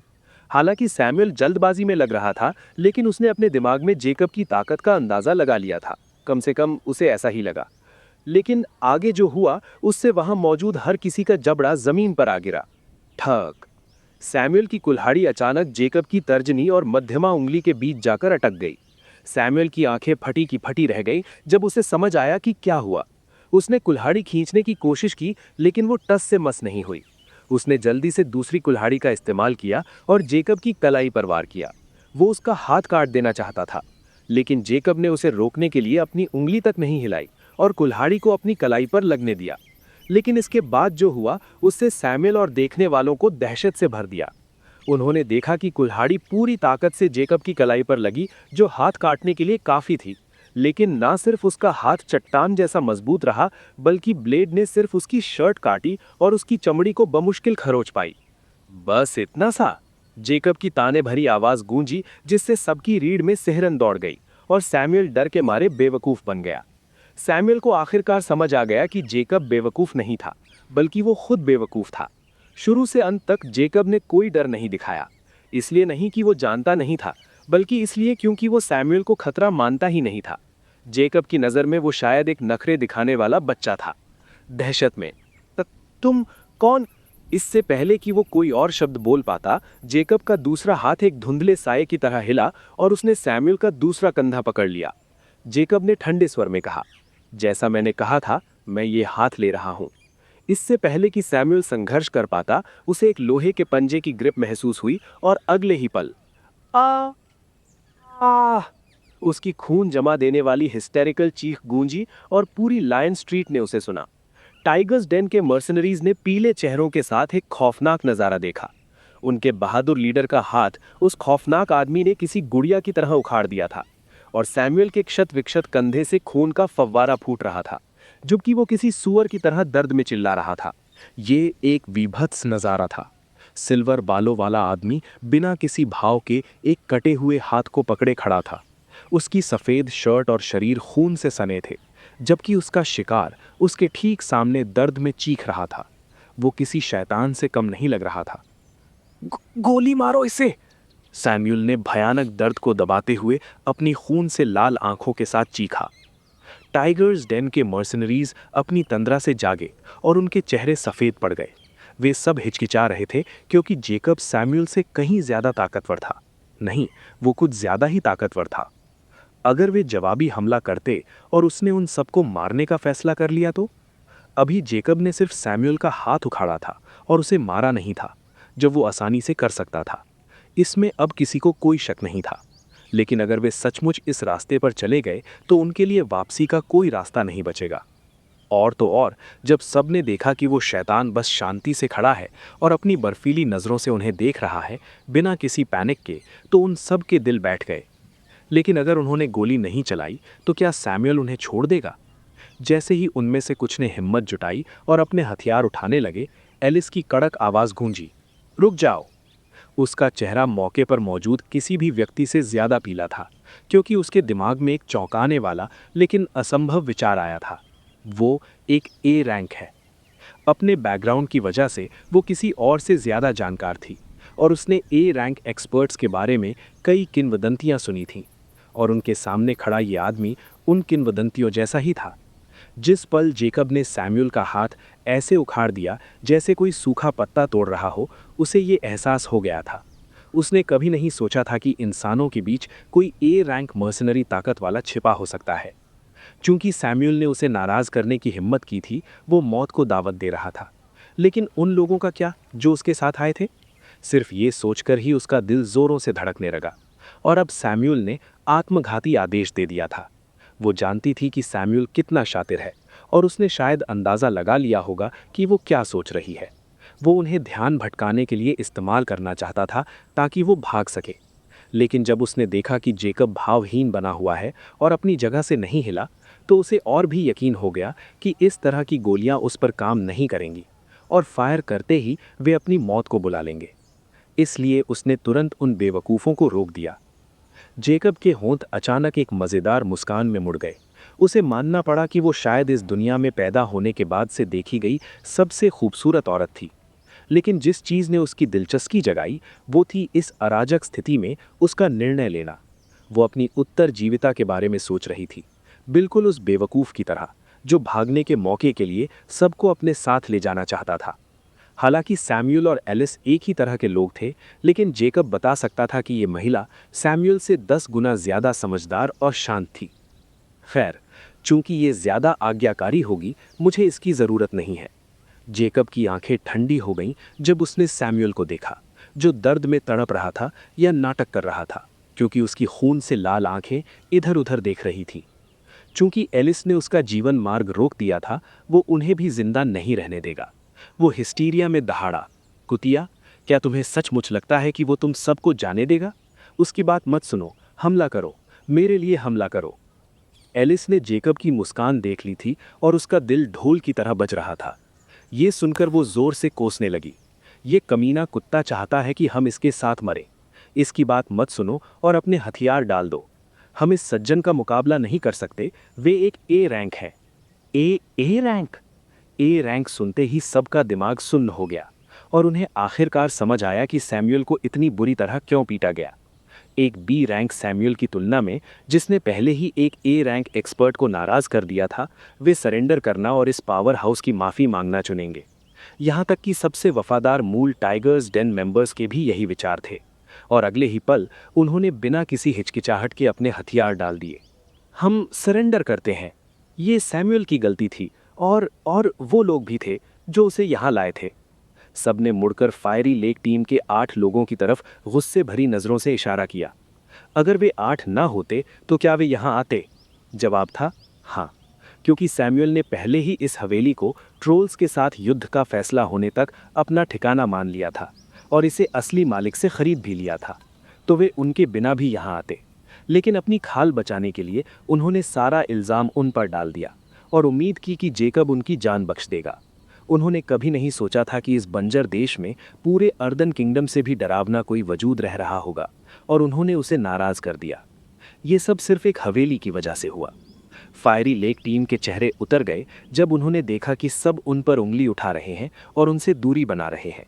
हालांकि सैमुअल जल्दबाजी में लग रहा था, लेकिन उसने अपने दिमाग में जेकब की ताकत का अंदाजा लगा लिया था। कम से कम उसे ऐसा ही लगा। लेकिन आगे जो हुआ उससे वहां मौजूद हर किसी का जबड़ा जमीन पर आ गिरा। ठक! सैमुअल की कुल्हाड़ी अचानक जेकब की तर्जनी और मध्यमा उंगली के बीच जाकर अटक गई। सैमुअल की आंखें फटी की फटी रह गई जब उसे समझ आया कि क्या हुआ। उसने कुल्हाड़ी खींचने की कोशिश की, लेकिन वो टस से मस नहीं हुई। उसने जल्दी से दूसरी कुल्हाड़ी का इस्तेमाल किया और जेकब की कलाई पर वार किया। वो उसका हाथ काट देना चाहता था, लेकिन जेकब ने उसे रोकने के लिए अपनी उंगली तक नहीं हिलाई और कुल्हाड़ी को अपनी कलाई पर लगने दिया। लेकिन इसके बाद जो हुआ उससे सैमुअल और देखने वालों को दहशत से भर दिया। उन्होंने देखा कि कुल्हाड़ी पूरी ताकत से जेकब की कलाई पर लगी, जो हाथ काटने के लिए काफी थी। लेकिन ना सिर्फ उसका हाथ चट्टान जैसा मजबूत रहा, बल्कि ब्लेड ने सिर्फ उसकी शर्ट काटी और उसकी चमड़ी को बमुश्किल खरोच पाई। बस इतना सा? जेकब की ताने भरी आवाज गूंजी, जिससे सबकी रीढ़ में सिहरन दौड़ गई और सैमुअल डर के मारे बेवकूफ बन गया। सैमुअल को आखिरकार समझ आ गया कि जेकब बेवकूफ नहीं था, बल्कि वो खुद बेवकूफ था। शुरू से अंत तक जेकब ने कोई डर नहीं दिखाया। इसलिए नहीं कि वो जानता नहीं था, बल्कि इसलिए क्योंकि वो सैमुअल को खतरा मानता ही नहीं था। जेकब की नज़र में वो शायद एक नखरे दिखाने वाला बच्चा था। दहशत में, तुम कौन? इससे पहले कि वो कोई और शब्द बोल पाता, जेकब का दूसरा हाथ एक धुंधले साये की तरह हिला और उसने सैमुअल का दूसरा कंधा पकड़ लिया। जेकब ने ठंडे स्वर में कहा, जैसा मैंने कहा था, मैं ये हाथ ले रहा हूं। इससे पहले कि सैमुअल संघर्ष कर पाता, उसे एक लोहे के पंजे की ग्रिप महसूस हुई और अगले ही पल आ आ उसकी खून जमा देने वाली हिस्टेरिकल चीख गूंजी और पूरी लायन स्ट्रीट ने उसे सुना। टाइगर्स डेन के मर्सनरीज ने पीले चेहरों के साथ एक खौफनाक नजारा देखा। उनके बहादुर लीडर का हाथ उस खौफनाक आदमी ने किसी गुड़िया की तरह उखाड़ दिया था और सैमुअल के क्षत विक्षत कंधे से खून का फव्वारा फूट रहा था, जबकि वो किसी सुअर की तरह दर्द में चिल्ला रहा था। ये एक विभत्स नजारा था। सिल्वर बालों वाला आदमी बिना किसी भाव के एक कटे हुए हाथ को पकड़े खड़ा था। उसकी सफेद शर्ट और शरीर खून से सने थे, जबकि उसका शिकार उसके ठीक सामने दर्द में चीख रहा था। वो किसी शैतान से कम नहीं लग रहा था। गोली मारो इसे, सैमुअल ने भयानक दर्द को दबाते हुए अपनी खून से लाल आंखों के साथ चीखा। टाइगर्स डेन के मर्सनरीज अपनी तंद्रा से जागे और उनके चेहरे सफेद पड़ गए। वे सब हिचकिचा रहे थे, क्योंकि जेकब सैमुअल से कहीं ज्यादा ताकतवर था। नहीं, वो कुछ ज्यादा ही ताकतवर था। अगर वे जवाबी हमला करते और उसने उन सबको मारने का फैसला कर लिया तो? अभी जेकब ने सिर्फ सैमुअल का हाथ उखाड़ा था और उसे मारा नहीं था, जब वो आसानी से कर सकता था। इसमें अब किसी को कोई शक नहीं था। लेकिन अगर वे सचमुच इस रास्ते पर चले गए तो उनके लिए वापसी का कोई रास्ता नहीं बचेगा। और तो और जब सबने देखा कि वो शैतान बस शांति से खड़ा है और अपनी बर्फीली नज़रों से उन्हें देख रहा है बिना किसी पैनिक के, तो उन सब के दिल बैठ गए। लेकिन अगर उन्होंने गोली नहीं चलाई तो क्या सैमुअल उन्हें छोड़ देगा? जैसे ही उनमें से कुछ ने हिम्मत जुटाई और अपने हथियार उठाने लगे, एलिस की कड़क आवाज़ गूंजी, रुक जाओ। उसका चेहरा मौके पर मौजूद किसी भी व्यक्ति से ज्यादा पीला था, क्योंकि उसके दिमाग में एक चौंकाने वाला लेकिन असंभव विचार आया था। वो एक ए रैंक है। अपने बैकग्राउंड की वजह से वो किसी और से ज्यादा जानकार थी और उसने ए रैंक एक्सपर्ट्स के बारे में कई किंवदंतियां सुनी थीं, और उनके सामने खड़ा ये आदमी उन किंवदंतियों जैसा ही था। जिस पल जेकब ने सैमुअल का हाथ ऐसे उखाड़ दिया जैसे कोई सूखा पत्ता तोड़ रहा हो, उसे ये एहसास हो गया था। उसने कभी नहीं सोचा था कि इंसानों के बीच कोई ए रैंक मर्सनरी ताकत वाला छिपा हो सकता है। चूंकि सैमुअल ने उसे नाराज करने की हिम्मत की थी, वो मौत को दावत दे रहा था। लेकिन उन लोगों का क्या जो उसके साथ आए थे? सिर्फ ये सोचकर ही उसका दिल जोरों से धड़कने लगा। और अब सैमुअल ने आत्मघाती आदेश दे दिया था। वो जानती थी कि सैमुअल कितना शातिर है, और उसने शायद अंदाज़ा लगा लिया होगा कि वो क्या सोच रही है। वो उन्हें ध्यान भटकाने के लिए इस्तेमाल करना चाहता था ताकि वो भाग सके। लेकिन जब उसने देखा कि जेकब भावहीन बना हुआ है और अपनी जगह से नहीं हिला, तो उसे और भी यकीन हो गया कि इस तरह की गोलियां उस पर काम नहीं करेंगी, और फायर करते ही वे अपनी मौत को बुला लेंगे। इसलिए उसने तुरंत उन बेवकूफ़ों को रोक दिया। जेकब के होंठ अचानक एक मज़ेदार मुस्कान में मुड़ गए। उसे मानना पड़ा कि वो शायद इस दुनिया में पैदा होने के बाद से देखी गई सबसे खूबसूरत औरत थी। लेकिन जिस चीज़ ने उसकी दिलचस्पी जगाई, वो थी इस अराजक स्थिति में उसका निर्णय लेना। वो अपनी उत्तरजीविता के बारे में सोच रही थी, बिल्कुल उस बेवकूफ़ की तरह जो भागने के मौके के लिए सबको अपने साथ ले जाना चाहता था। हालांकि सैमुअल और एलिस एक ही तरह के लोग थे, लेकिन जेकब बता सकता था कि ये महिला सैमुअल से 10 गुना ज़्यादा समझदार और शांत थी। खैर, चूंकि ये ज़्यादा आज्ञाकारी होगी, मुझे इसकी ज़रूरत नहीं है। जेकब की आंखें ठंडी हो गईं जब उसने सैमुअल को देखा, जो दर्द में तड़प रहा था या नाटक कर रहा था, क्योंकि उसकी खून से लाल आंखें इधर उधर देख रही थीं। चूंकि एलिस ने उसका जीवन मार्ग रोक दिया था, वो उन्हें भी जिंदा नहीं रहने देगा। वो हिस्टीरिया में दहाड़ा, कुतिया, क्या तुम्हें सचमुच लगता है कि वो तुम सबको जाने देगा? उसकी बात मत सुनो, हमला करो, मेरे लिए हमला करो। एलिस ने जेकब की मुस्कान देख ली थी और उसका दिल ढोल की तरह बज रहा था। ये सुनकर वो जोर से कोसने लगी, ये कमीना कुत्ता चाहता है कि हम इसके साथ मरें। इसकी बात मत सुनो और अपने हथियार डाल दो। हम इस सज्जन का मुकाबला नहीं कर सकते, वे एक ए रैंक है। A rank? ए रैंक सुनते ही सबका दिमाग सुन्न हो गया, और उन्हें आखिरकार समझ आया कि सैमुअल को इतनी बुरी तरह क्यों पीटा गया। एक बी रैंक सैमुअल की तुलना में, जिसने पहले ही एक ए रैंक एक्सपर्ट को नाराज कर दिया था, वे सरेंडर करना और इस पावर हाउस की माफ़ी मांगना चुनेंगे। यहाँ तक कि सबसे वफादार मूल टाइगर्स डेन मेंबर्स के भी यही विचार थे, और अगले ही पल उन्होंने बिना किसी हिचकिचाहट के अपने हथियार डाल दिए। हम सरेंडर करते हैं। ये सैमुअल की गलती थी, और वो लोग भी थे जो उसे यहाँ लाए थे। सबने मुड़कर फायरी लेक टीम के 8 लोगों की तरफ गुस्से भरी नज़रों से इशारा किया। अगर वे 8 ना होते तो क्या वे यहाँ आते? जवाब था हाँ, क्योंकि सैमुअल ने पहले ही इस हवेली को ट्रोल्स के साथ युद्ध का फैसला होने तक अपना ठिकाना मान लिया था, और इसे असली मालिक से खरीद भी लिया था। तो वे उनके बिना भी यहाँ आते। लेकिन अपनी खाल बचाने के लिए उन्होंने सारा इल्ज़ाम उन पर डाल दिया, और उम्मीद की कि जेकब उनकी जान बख्श देगा। उन्होंने कभी नहीं सोचा था कि इस बंजर देश में पूरे अर्दन किंगडम से भी डरावना कोई वजूद रह रहा होगा, और उन्होंने उसे नाराज़ कर दिया। ये सब सिर्फ एक हवेली की वजह से हुआ। फायरी लेक टीम के चेहरे उतर गए जब उन्होंने देखा कि सब उन पर उंगली उठा रहे हैं और उनसे दूरी बना रहे हैं।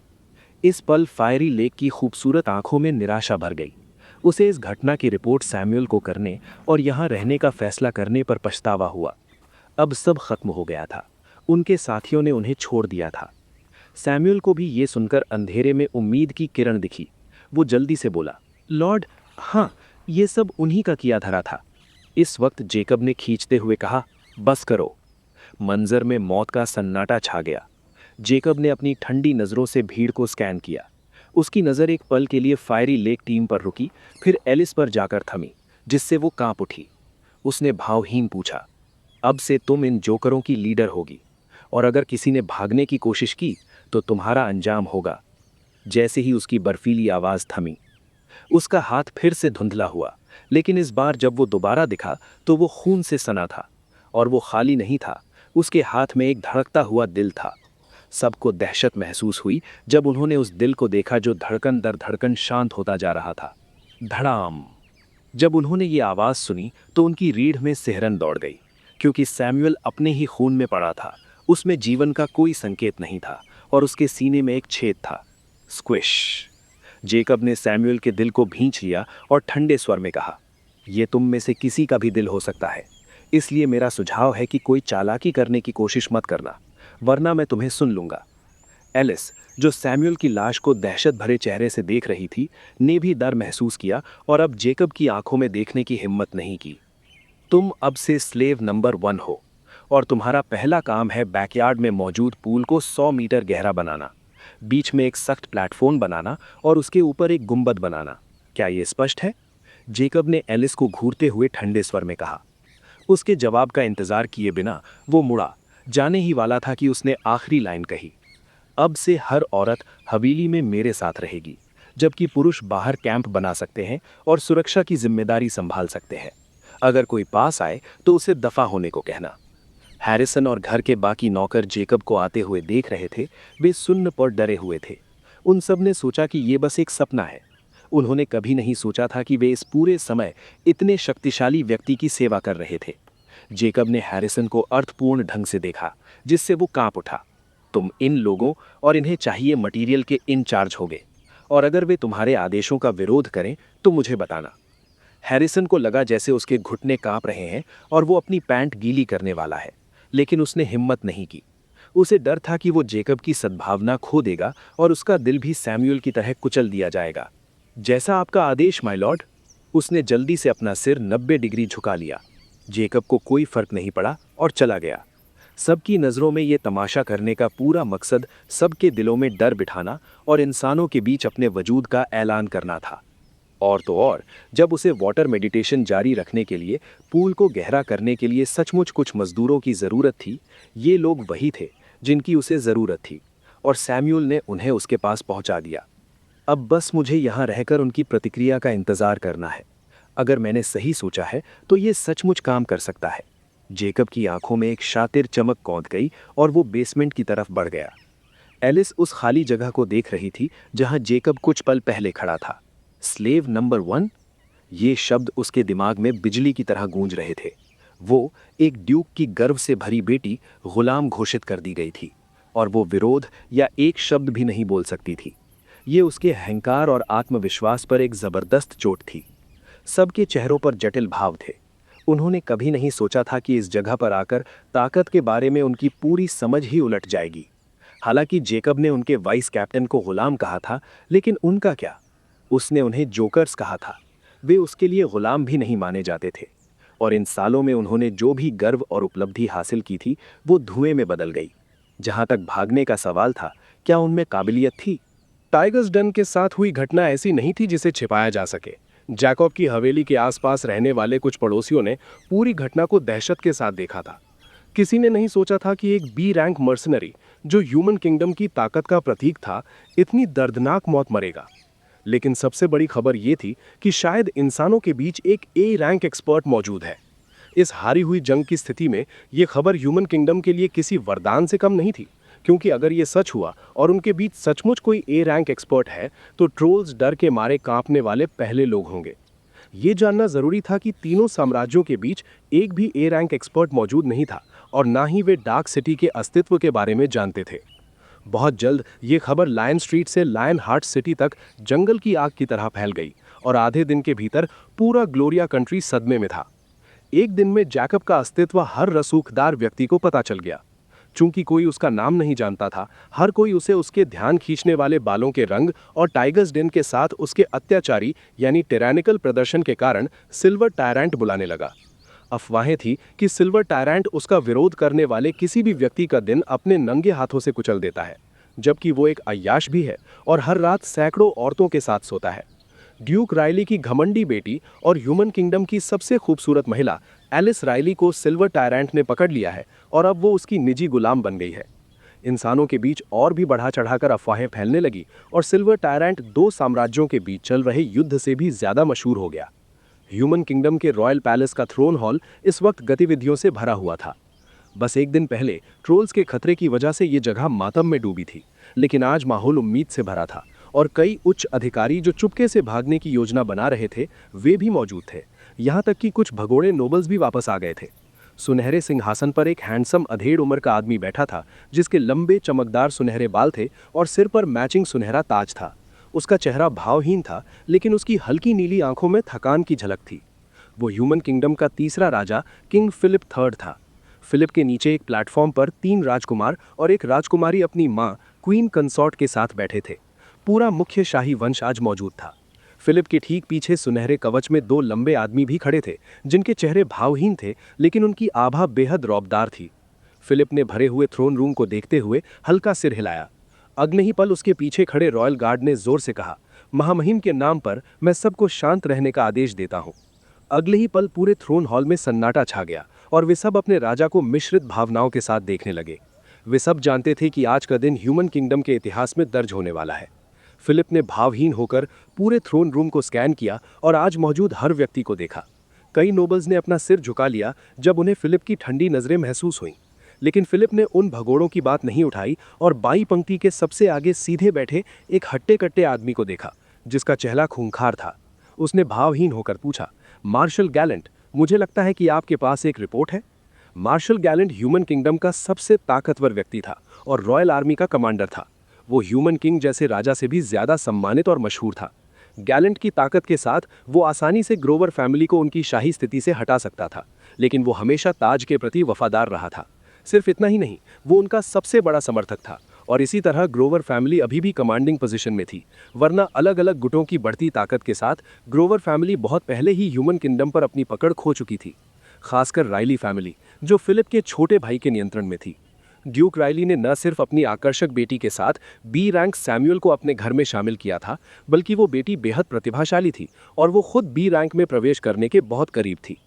इस पल फायरी लेक की खूबसूरत आंखों में निराशा भर गई। उसे इस घटना की रिपोर्ट सैमुअल को करने और यहाँ रहने का फैसला करने पर पछतावा हुआ। अब सब खत्म हो गया था। उनके साथियों ने उन्हें छोड़ दिया था। सैमुअल को भी ये सुनकर अंधेरे में उम्मीद की किरण दिखी। वो जल्दी से बोला, लॉर्ड, हाँ, ये सब उन्हीं का किया धरा था। इस वक्त जेकब ने खींचते हुए कहा, बस करो। मंजर में मौत का सन्नाटा छा गया। जेकब ने अपनी ठंडी नज़रों से भीड़ को स्कैन किया। उसकी नज़र एक पल के लिए फायरी लेक टीम पर रुकी, फिर एलिस पर जाकर थमी, जिससे वो कांप उठी। उसने भावहीन पूछा, अब से तुम इन जोकरों की लीडर होगी, और अगर किसी ने भागने की कोशिश की तो तुम्हारा अंजाम होगा। जैसे ही उसकी बर्फीली आवाज थमी, उसका हाथ फिर से धुंधला हुआ, लेकिन इस बार जब वो दोबारा दिखा तो वो खून से सना था, और वो खाली नहीं था, उसके हाथ में एक धड़कता हुआ दिल था। सबको दहशत महसूस हुई जब उन्होंने उस दिल को देखा जो धड़कन दर धड़कन शांत होता जा रहा था। धड़ाम! जब उन्होंने ये आवाज सुनी तो उनकी रीढ़ में सिहरन दौड़ गई, क्योंकि सैमुअल अपने ही खून में पड़ा था। उसमें जीवन का कोई संकेत नहीं था, और उसके सीने में एक छेद था। स्क्विश! जेकब ने सैमुअल के दिल को भींच लिया और ठंडे स्वर में कहा, यह तुम में से किसी का भी दिल हो सकता है, इसलिए मेरा सुझाव है कि कोई चालाकी करने की कोशिश मत करना, वरना मैं तुम्हें सुन लूंगा। एलिस, जो सैमुअल की लाश को दहशत भरे चेहरे से देख रही थी, ने भी डर महसूस किया और अब जेकब की आंखों में देखने की हिम्मत नहीं की। तुम अब से स्लेव नंबर 1 हो, और तुम्हारा पहला काम है बैकयार्ड में मौजूद पूल को 100 मीटर गहरा बनाना, बीच में एक सख्त प्लेटफॉर्म बनाना और उसके ऊपर एक गुंबद बनाना। क्या ये स्पष्ट है? जेकब ने एलिस को घूरते हुए ठंडे स्वर में कहा। उसके जवाब का इंतजार किए बिना वो मुड़ा, जाने ही वाला था कि उसने आखिरी लाइन कही, अब से हर औरत हवेली में मेरे साथ रहेगी, जबकि पुरुष बाहर कैंप बना सकते हैं और सुरक्षा की जिम्मेदारी संभाल सकते हैं। अगर कोई पास आए तो उसे दफा होने को कहना। हैरिसन और घर के बाकी नौकर जेकब को आते हुए देख रहे थे। वे सुन्न पर डरे हुए थे। उन सब ने सोचा कि ये बस एक सपना है। उन्होंने कभी नहीं सोचा था कि वे इस पूरे समय इतने शक्तिशाली व्यक्ति की सेवा कर रहे थे। जेकब ने हैरिसन को अर्थपूर्ण ढंग से देखा, जिससे वो कांप उठा। तुम इन लोगों और इन्हें चाहिए मटीरियल के इंचार्ज होगे, और अगर वे तुम्हारे आदेशों का विरोध करें तो मुझे बताना। हैरिसन को लगा जैसे उसके घुटने कांप रहे हैं और वो अपनी पैंट गीली करने वाला है, लेकिन उसने हिम्मत नहीं की। उसे डर था कि वो जेकब की सद्भावना खो देगा और उसका दिल भी सैमुअल की तरह कुचल दिया जाएगा। जैसा आपका आदेश माय लॉर्ड। उसने जल्दी से अपना सिर 90 डिग्री झुका लिया। जेकब को कोई फर्क नहीं पड़ा और चला गया। सबकी नज़रों में ये तमाशा करने का पूरा मकसद सबके दिलों में डर बिठाना और इंसानों के बीच अपने वजूद का ऐलान करना था। और तो और, जब उसे वाटर मेडिटेशन जारी रखने के लिए, पूल को गहरा करने के लिए सचमुच कुछ मजदूरों की ज़रूरत थी, ये लोग वही थे जिनकी उसे ज़रूरत थी, और सैमुअल ने उन्हें उसके पास पहुंचा दिया। अब बस मुझे यहाँ रहकर उनकी प्रतिक्रिया का इंतज़ार करना है। अगर मैंने सही सोचा है तो ये सचमुच काम कर सकता है। जेकब की आंखों में एक शातिर चमक कौंध गई और वो बेसमेंट की तरफ बढ़ गया। एलिस उस खाली जगह को देख रही थी जहां जेकब कुछ पल पहले खड़ा था। Slave number 1? ये शब्द उसके दिमाग में बिजली की तरह गूंज रहे थे। वो एक ड्यूक की गर्व से भरी बेटी गुलाम घोषित कर दी गई थी, और वो विरोध या एक शब्द भी नहीं बोल सकती थी। ये उसके अहंकार और आत्मविश्वास पर एक जबरदस्त चोट थी। सबके चेहरों पर जटिल भाव थे। उन्होंने कभी नहीं सोचा था कि इस जगह पर आकर ताकत के बारे में उनकी पूरी समझ ही उलट जाएगी। हालांकि जेकब ने उनके वाइस कैप्टन को गुलाम कहा था, लेकिन उनका क्या? उसने उन्हें जोकर्स कहा था। वे उसके लिए गुलाम भी नहीं माने जाते थे। और इन सालों में उन्होंने जो भी गर्व और उपलब्धि हासिल की थी, वो धुएं में बदल गई। जहां तक भागने का सवाल था, क्या उनमें काबिलियत थी? टाइगर्स डन के साथ हुई घटना ऐसी नहीं थी जिसे छिपाया जा सके। जैकब की हवेली के आसपास रहने वाले कुछ पड़ोसियों ने पूरी घटना को दहशत के साथ देखा था। किसी ने नहीं सोचा था कि एक बी रैंक मर्सनरी, जो ह्यूमन किंगडम की ताकत का प्रतीक था, इतनी दर्दनाक मौत मरेगा। लेकिन सबसे बड़ी खबर यह थी कि शायद इंसानों के बीच एक ए रैंक एक्सपर्ट मौजूद है। इस हारी हुई जंग की स्थिति में यह खबर ह्यूमन किंगडम के लिए किसी वरदान से कम नहीं थी, क्योंकि अगर ये सच हुआ और उनके बीच सचमुच कोई ए रैंक एक्सपर्ट है, तो ट्रोल्स डर के मारे कांपने वाले पहले लोग होंगे। ये जानना जरूरी था कि तीनों साम्राज्यों के बीच एक भी ए रैंक एक्सपर्ट मौजूद नहीं था, और ना ही वे डार्क सिटी के अस्तित्व के बारे में जानते थे। बहुत जल्द ये खबर लायन स्ट्रीट से लायन हार्ट सिटी तक जंगल की आग की तरह फैल गई, और आधे दिन के भीतर पूरा ग्लोरिया कंट्री सदमे में था। एक दिन में जैकब का अस्तित्व हर रसूखदार व्यक्ति को पता चल गया। चूंकि कोई उसका नाम नहीं जानता था, हर कोई उसे उसके ध्यान खींचने वाले बालों के रंग और टाइगर्स डेन के साथ उसके अत्याचारी यानी टिरैनिकल प्रदर्शन के कारण सिल्वर टायरेंट बुलाने लगा। अफवाहें थी कि सिल्वर टायरेंट उसका विरोध करने वाले किसी भी व्यक्ति का दिन अपने नंगे हाथों से कुचल देता है, जबकि वो एक अय्याश भी है और हर रात सैकड़ों औरतों के साथ सोता है। ड्यूक रायली की घमंडी बेटी और ह्यूमन किंगडम की सबसे खूबसूरत महिला एलिस राइली को सिल्वर टायरेंट ने पकड़ लिया है और अब वो उसकी निजी गुलाम बन गई है। इंसानों के बीच और भी बढ़ा चढ़ाकर अफवाहें फैलने लगी और सिल्वर टायरेंट दो साम्राज्यों के बीच चल रहे युद्ध से भी ज्यादा मशहूर हो गया। ह्यूमन किंगडम के रॉयल पैलेस का थ्रोन हॉल इस वक्त गतिविधियों से भरा हुआ था। बस एक दिन पहले ट्रोल्स के खतरे की वजह से ये जगह मातम में डूबी थी, लेकिन आज माहौल उम्मीद से भरा था और कई उच्च अधिकारी जो चुपके से भागने की योजना बना रहे थे वे भी मौजूद थे। यहाँ तक कि कुछ भगोड़े नोबल्स भी वापस आ गए थे। सुनहरे सिंहासन पर एक हैंडसम अधेड़ उम्र का आदमी बैठा था जिसके लंबे चमकदार सुनहरे बाल थे और सिर पर मैचिंग सुनहरा ताज था। उसका चेहरा भावहीन था, लेकिन उसकी हल्की नीली आंखों में थकान की झलक थी। वो ह्यूमन किंगडम का तीसरा राजा किंग फिलिप थर्ड था। फिलिप के नीचे एक प्लेटफॉर्म पर 3 राजकुमार और एक राजकुमारी अपनी मां क्वीन कंसॉर्ट के साथ बैठे थे। पूरा मुख्य शाही वंश आज मौजूद था। फिलिप के ठीक पीछे सुनहरे कवच में 2 लंबे आदमी भी खड़े थे जिनके चेहरे भावहीन थे, लेकिन उनकी आभा बेहद रौबदार थी। फिलिप ने भरे हुए थ्रोन रूम को देखते हुए हल्का सिर हिलाया। अगले ही पल उसके पीछे खड़े रॉयल गार्ड ने जोर से कहा, महामहिम के नाम पर मैं सबको शांत रहने का आदेश देता हूं। अगले ही पल पूरे थ्रोन हॉल में सन्नाटा छा गया और वे सब अपने राजा को मिश्रित भावनाओं के साथ देखने लगे। वे सब जानते थे कि आज का दिन ह्यूमन किंगडम के इतिहास में दर्ज होने वाला है। फिलिप ने भावहीन होकर पूरे थ्रोन रूम को स्कैन किया और आज मौजूद हर व्यक्ति को देखा। कई नोबल्स ने अपना सिर झुका लिया जब उन्हें फिलिप की ठंडी नजरें महसूस हुईं, लेकिन फिलिप ने उन भगोड़ों की बात नहीं उठाई और बाईं पंक्ति के सबसे आगे सीधे बैठे एक हट्टे कट्टे आदमी को देखा जिसका चेहरा खूंखार था। उसने भावहीन होकर पूछा, मार्शल गैलेंट, मुझे लगता है कि आपके पास एक रिपोर्ट है। मार्शल गैलेंट ह्यूमन किंगडम का सबसे ताकतवर व्यक्ति था और रॉयल आर्मी का कमांडर था। वो ह्यूमन किंग जैसे राजा से भी ज्यादा सम्मानित और मशहूर था। गैलेंट की ताकत के साथ वो आसानी से ग्रोवर फैमिली को उनकी शाही स्थिति से हटा सकता था, लेकिन वो हमेशा ताज के प्रति वफादार रहा था। सिर्फ इतना ही नहीं, वो उनका सबसे बड़ा समर्थक था और इसी तरह ग्रोवर फैमिली अभी भी कमांडिंग पोजीशन में थी, वरना अलग अलग गुटों की बढ़ती ताकत के साथ ग्रोवर फैमिली बहुत पहले ही ह्यूमन किंगडम पर अपनी पकड़ खो चुकी थी। खासकर राइली फैमिली जो फिलिप के छोटे भाई के नियंत्रण में थी। ड्यूक राइली ने न सिर्फ अपनी आकर्षक बेटी के साथ बी रैंक सैमुअल को अपने घर में शामिल किया था, बल्कि वो बेटी बेहद प्रतिभाशाली थी और वो खुद बी रैंक में प्रवेश करने के बहुत करीब थी।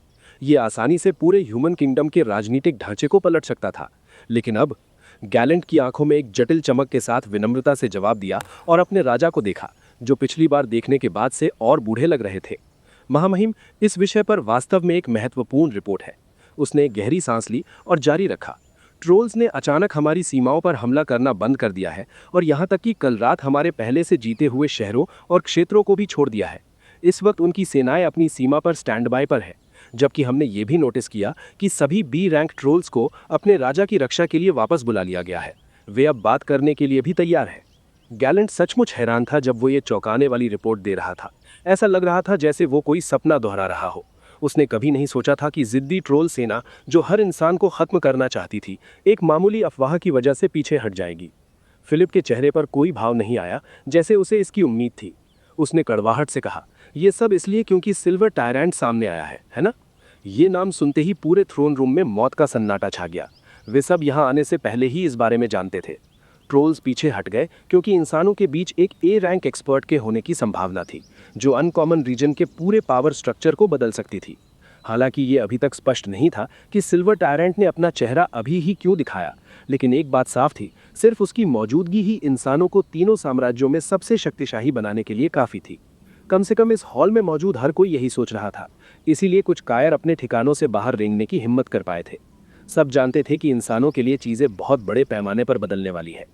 ये आसानी से पूरे ह्यूमन किंगडम के राजनीतिक ढांचे को पलट सकता था। लेकिन अब गैलेंट की आंखों में एक जटिल चमक के साथ विनम्रता से जवाब दिया और अपने राजा को देखा, जो पिछली बार देखने के बाद से और बूढ़े लग रहे थे। महामहिम, इस विषय पर वास्तव में एक महत्वपूर्ण रिपोर्ट है। उसने एक गहरी सांस ली और जारी रखा, ट्रोल्स ने अचानक हमारी सीमाओं पर हमला करना बंद कर दिया है और यहाँ तक कि कल रात हमारे पहले से जीते हुए शहरों और क्षेत्रों को भी छोड़ दिया है। इस वक्त उनकी सेनाएं अपनी सीमा पर स्टैंड बाय पर है, जबकि हमने ये भी नोटिस किया कि सभी बी रैंक ट्रोल्स को अपने राजा की रक्षा के लिए वापस बुला लिया गया है। वे अब बात करने के लिए भी तैयार हैं। गैलेंट सचमुच हैरान था जब वो ये चौंकाने वाली रिपोर्ट दे रहा था। ऐसा लग रहा था जैसे वो कोई सपना दोहरा रहा हो। उसने कभी नहीं सोचा था कि जिद्दी ट्रोल सेना जो हर इंसान को खत्म करना चाहती थी, एक मामूली अफवाह की वजह से पीछे हट जाएगी। फिलिप के चेहरे पर कोई भाव नहीं आया, जैसे उसे इसकी उम्मीद थी। उसने कड़वाहट से कहा, यह सब इसलिए क्योंकि सिल्वर टायरेंट सामने आया है ना? ये नाम सुनते ही पूरे थ्रोन रूम में मौत का सन्नाटा छा गया। वे सब यहाँ आने से पहले ही इस बारे में जानते थे। ट्रोल्स पीछे हट गए क्योंकि इंसानों के बीच एक ए रैंक एक्सपर्ट के होने की संभावना थी, जो अनकॉमन रीजन के पूरे पावर स्ट्रक्चर को बदल सकती थी। हालांकि ये अभी तक स्पष्ट नहीं था कि सिल्वर टायरेंट ने अपना चेहरा अभी ही क्यों दिखाया, लेकिन एक बात साफ थी, सिर्फ उसकी मौजूदगी ही इंसानों को तीनों साम्राज्यों में सबसे शक्तिशाली बनाने के लिए काफ़ी थी। कम से कम इस हॉल में मौजूद हर कोई यही सोच रहा था। इसीलिए कुछ कायर अपने ठिकानों से बाहर रेंगने की हिम्मत कर पाए थे। सब जानते थे कि इंसानों के लिए चीज़ें बहुत बड़े पैमाने पर बदलने वाली है।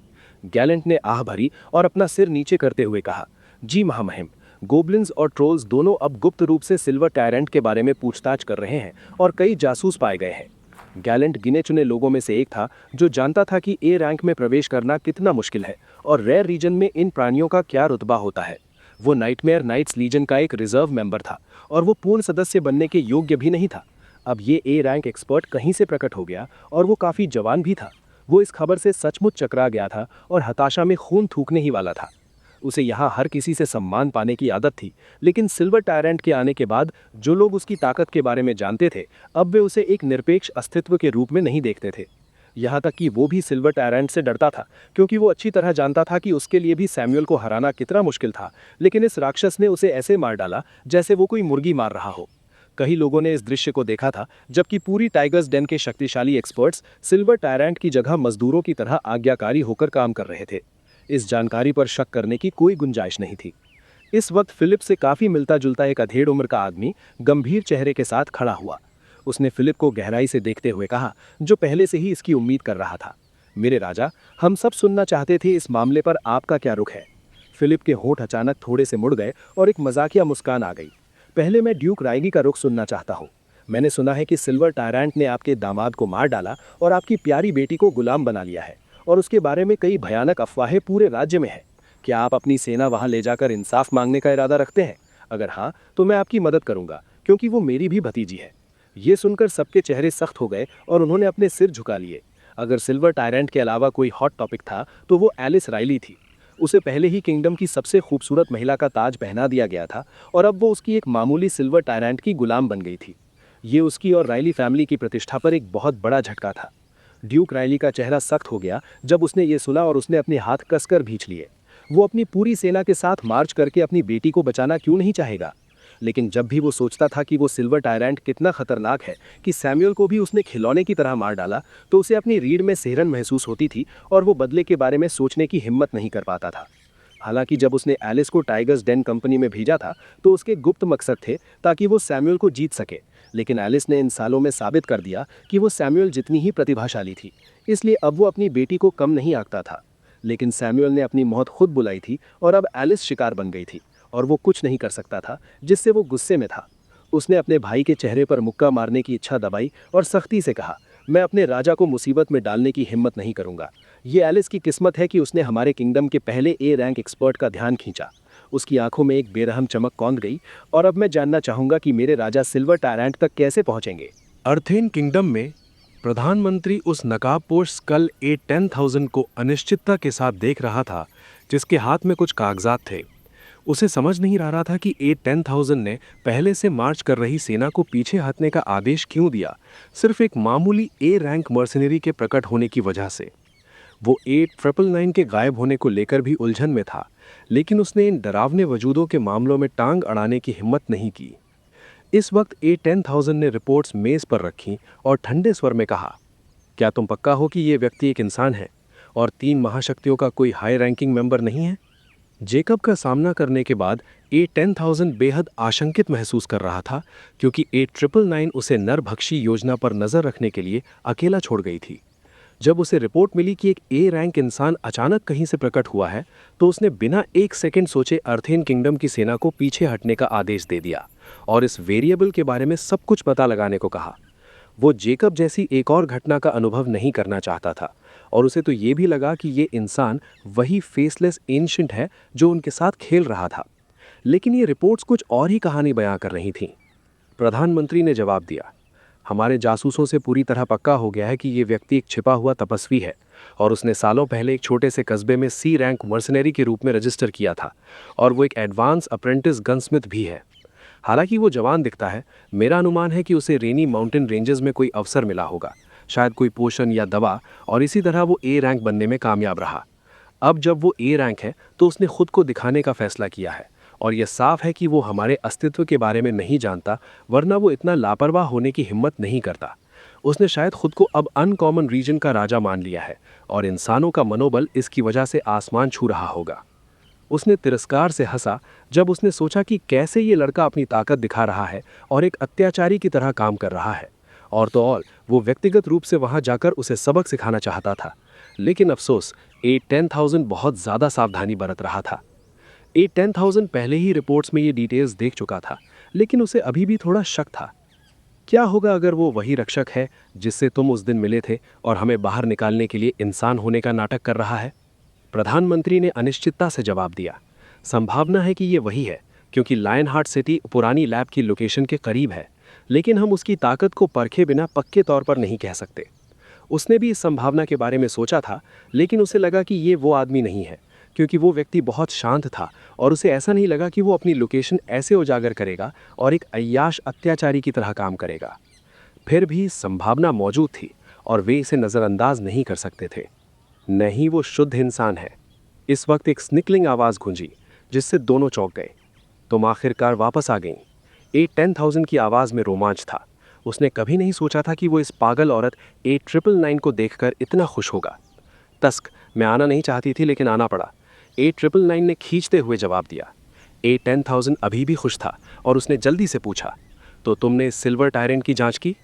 गैलेंट ने आह भरी और अपना सिर नीचे करते हुए कहा, जी महामहिम, गोब्लिन्स और ट्रोल्स दोनों अब गुप्त रूप से सिल्वर टायरेंट के बारे में पूछताछ कर रहे हैं और कई जासूस पाए गए हैं। गैलेंट गिने चुने लोगों में से एक था जो जानता था कि ए रैंक में प्रवेश करना कितना मुश्किल है और रेयर रीजन में इन प्राणियों का क्या रुतबा होता है। वो नाइटमेयर नाइट्स लीजन का एक रिजर्व मेंबर था और वो पूर्ण सदस्य बनने के योग्य भी नहीं था। अब ये ए रैंक एक्सपर्ट कहीं से प्रकट हो गया और वो काफ़ी जवान भी था। वो इस खबर से सचमुच चकरा गया था और हताशा में खून थूकने ही वाला था। उसे यहाँ हर किसी से सम्मान पाने की आदत थी, लेकिन सिल्वर टायरेंट के आने के बाद जो लोग उसकी ताकत के बारे में जानते थे, अब वे उसे एक निरपेक्ष अस्तित्व के रूप में नहीं देखते थे। यहाँ तक कि वो भी सिल्वर टायरेंट से डरता था, क्योंकि वो अच्छी तरह जानता था कि उसके लिए भी सैमुअल को हराना कितना मुश्किल था, लेकिन इस राक्षस ने उसे ऐसे मार डाला जैसे वो कोई मुर्गी मार रहा हो। कई लोगों ने इस दृश्य को देखा था जबकि पूरी टाइगर्स डेन के शक्तिशाली एक्सपर्ट्स सिल्वर टायरेंट की जगह मजदूरों की तरह आज्ञाकारी होकर काम कर रहे थे। इस जानकारी पर शक करने की कोई गुंजाइश नहीं थी। इस वक्त फिलिप से काफी मिलता जुलता एक अधेड़ उम्र का आदमी गंभीर चेहरे के साथ खड़ा हुआ। उसने फिलिप को गहराई से देखते हुए कहा, जो पहले से ही इसकी उम्मीद कर रहा था, मेरे राजा, हम सब सुनना चाहते थे इस मामले पर आपका क्या रुख है। फिलिप के होंठ अचानक थोड़े से मुड़ गए और एक मजाकिया मुस्कान आ गई। पहले मैं ड्यूक रायगी का रुख सुनना चाहता हूँ। मैंने सुना है कि सिल्वर टायरेंट ने आपके दामाद को मार डाला और आपकी प्यारी बेटी को गुलाम बना लिया है, और उसके बारे में कई भयानक अफवाहें पूरे राज्य में है। क्या आप अपनी सेना वहां ले जाकर इंसाफ मांगने का इरादा रखते हैं? अगर हाँ, तो मैं आपकी मदद करूंगा, क्योंकि वो मेरी भी भतीजी है। ये सुनकर सबके चेहरे सख्त हो गए और उन्होंने अपने सिर झुका लिए। अगर सिल्वर टायरेंट के अलावा कोई हॉट टॉपिक था तो वो एलिस राइली थी। उसे पहले ही किंगडम की सबसे खूबसूरत महिला का ताज पहना दिया गया था और अब वो उसकी एक मामूली सिल्वर टायरेंट की गुलाम बन गई थी। ये उसकी और राइली फैमिली की प्रतिष्ठा पर एक बहुत बड़ा झटका था। ड्यूक राइली का चेहरा सख्त हो गया जब उसने ये सुना और उसने अपने हाथ कसकर भींच लिए। वो अपनी पूरी सेना के साथ मार्च करके अपनी बेटी को बचाना क्यों नहीं चाहेगा? लेकिन जब भी वो सोचता था कि वो सिल्वर टायरेंट कितना खतरनाक है कि सैमुअल को भी उसने खिलौने की तरह मार डाला, तो उसे अपनी रीढ़ में सिहरन महसूस होती थी और वो बदले के बारे में सोचने की हिम्मत नहीं कर पाता था। हालांकि जब उसने एलिस को टाइगर्स डेन कंपनी में भेजा था तो उसके गुप्त मकसद थे ताकि वो सैमुअल को जीत सके, लेकिन एलिस ने इन सालों में साबित कर दिया कि वो सैमुअल जितनी ही प्रतिभाशाली थी, इसलिए अब वो अपनी बेटी को कम नहीं आंकता था। लेकिन सैमुअल ने अपनी मौत खुद बुलाई थी और अब एलिस शिकार बन गई थी और वो कुछ नहीं कर सकता था, जिससे वो गुस्से में था। उसने अपने भाई के चेहरे पर मुक्का मारने की इच्छा दबाई और सख्ती से कहा, मैं अपने राजा को मुसीबत में डालने की हिम्मत नहीं करूंगा। ये एलिस की किस्मत है कि उसने हमारे किंगडम के पहले ए रैंक एक्सपर्ट का ध्यान खींचा। उसकी आंखों में एक बेरहम चमक कौंध गई और अब मैं जानना चाहूंगा कि मेरे राजा सिल्वर टायरेंट तक कैसे पहुंचेंगे। अर्थेन किंगडम में प्रधानमंत्री उस नकाबपोश स्कल A10,000 को अनिश्चितता के साथ देख रहा था, जिसके हाथ में कुछ कागजात थे। उसे समझ नहीं आ रहा था कि A10,000 ने पहले से मार्च कर रही सेना को पीछे हटने का आदेश क्यों दिया, सिर्फ एक मामूली A रैंक मर्सनरी के प्रकट होने की वजह से। वो A999 के गायब होने को लेकर भी उलझन में था, लेकिन उसने इन डरावने वजूदों के मामलों में टांग अड़ाने की हिम्मत नहीं की। इस वक्त A10,000 ने रिपोर्ट्स मेज पर रखीं और ठंडे स्वर में कहा, क्या तुम पक्का हो कि ये व्यक्ति एक इंसान है और 3 महाशक्तियों का कोई हाई रैंकिंग मेंबर नहीं है? जेकब का सामना करने के बाद A10,000 बेहद आशंकित महसूस कर रहा था, क्योंकि A999 उसे नरभक्षी योजना पर नजर रखने के लिए अकेला छोड़ गई थी। जब उसे रिपोर्ट मिली कि एक A रैंक इंसान अचानक कहीं से प्रकट हुआ है, तो उसने बिना एक सेकंड सोचे अर्थेन किंगडम की सेना को पीछे हटने का आदेश दे दिया और इस वेरिएबल के बारे में सब कुछ पता लगाने को कहा। वो जेकब जैसी एक और घटना का अनुभव नहीं करना चाहता था और उसे तो ये भी लगा कि ये इंसान वही फेसलेस एंशिएंट है जो उनके साथ खेल रहा था। लेकिन ये रिपोर्ट्स कुछ और ही कहानी बयां कर रही थीं। प्रधानमंत्री ने जवाब दिया, हमारे जासूसों से पूरी तरह पक्का हो गया है कि ये व्यक्ति एक छिपा हुआ तपस्वी है और उसने सालों पहले एक छोटे से कस्बे में C रैंक मर्सनरी के रूप में रजिस्टर किया था और वो एक एडवांस अप्रेंटिस गनस्मिथ भी है। हालांकि वो जवान दिखता है, मेरा अनुमान है कि उसे रेनी माउंटेन रेंजेस में कोई अवसर मिला होगा, शायद कोई पोषण या दवा, और इसी तरह वो A रैंक बनने में कामयाब रहा। अब जब वो A रैंक है तो उसने खुद को दिखाने का फैसला किया है और यह साफ है कि वो हमारे अस्तित्व के बारे में नहीं जानता, वरना वो इतना लापरवाह होने की हिम्मत नहीं करता। उसने शायद खुद को अब अनकॉमन रीजन का राजा मान लिया है और इंसानों का मनोबल इसकी वजह से आसमान छू रहा होगा। उसने तिरस्कार से हंसा जब उसने सोचा कि कैसे ये लड़का अपनी ताकत दिखा रहा है और एक अत्याचारी की तरह काम कर रहा है, और तो और वो व्यक्तिगत रूप से वहां जाकर उसे सबक सिखाना चाहता था। लेकिन अफसोस, A10,000 बहुत ज़्यादा सावधानी बरत रहा था। A10,000 पहले ही रिपोर्ट्स में ये डिटेल्स देख चुका था, लेकिन उसे अभी भी थोड़ा शक था। क्या होगा अगर वो वही रक्षक है जिससे तुम उस दिन मिले थे और हमें बाहर निकालने के लिए इंसान होने का नाटक कर रहा है? प्रधानमंत्री ने अनिश्चितता से जवाब दिया, संभावना है कि ये वही है, क्योंकि लायन हार्ट सिटी पुरानी लैब की लोकेशन के करीब है, लेकिन हम उसकी ताकत को परखे बिना पक्के तौर पर नहीं कह सकते। उसने भी इस संभावना के बारे में सोचा था, लेकिन उसे लगा कि ये वो आदमी नहीं है, क्योंकि वो व्यक्ति बहुत शांत था और उसे ऐसा नहीं लगा कि वो अपनी लोकेशन ऐसे उजागर करेगा और एक अय्याश अत्याचारी की तरह काम करेगा। फिर भी संभावना मौजूद थी और वे इसे नज़रअंदाज नहीं कर सकते थे। नहीं, वो शुद्ध इंसान है। इस वक्त एक स्निकलिंग आवाज़ गूंजी जिससे दोनों चौंक गए। तुम आखिरकार वापस आ गईं। A10,000 की आवाज़ में रोमांच था। उसने कभी नहीं सोचा था कि वो इस पागल औरत A999 को देखकर इतना खुश होगा। तस्क, मैं आना नहीं चाहती थी लेकिन आना पड़ा। A999 ने खींचते हुए जवाब दिया। A10,000 अभी भी खुश था और उसने जल्दी से पूछा, तो तुमने सिल्वर टायरेंट की जांच की?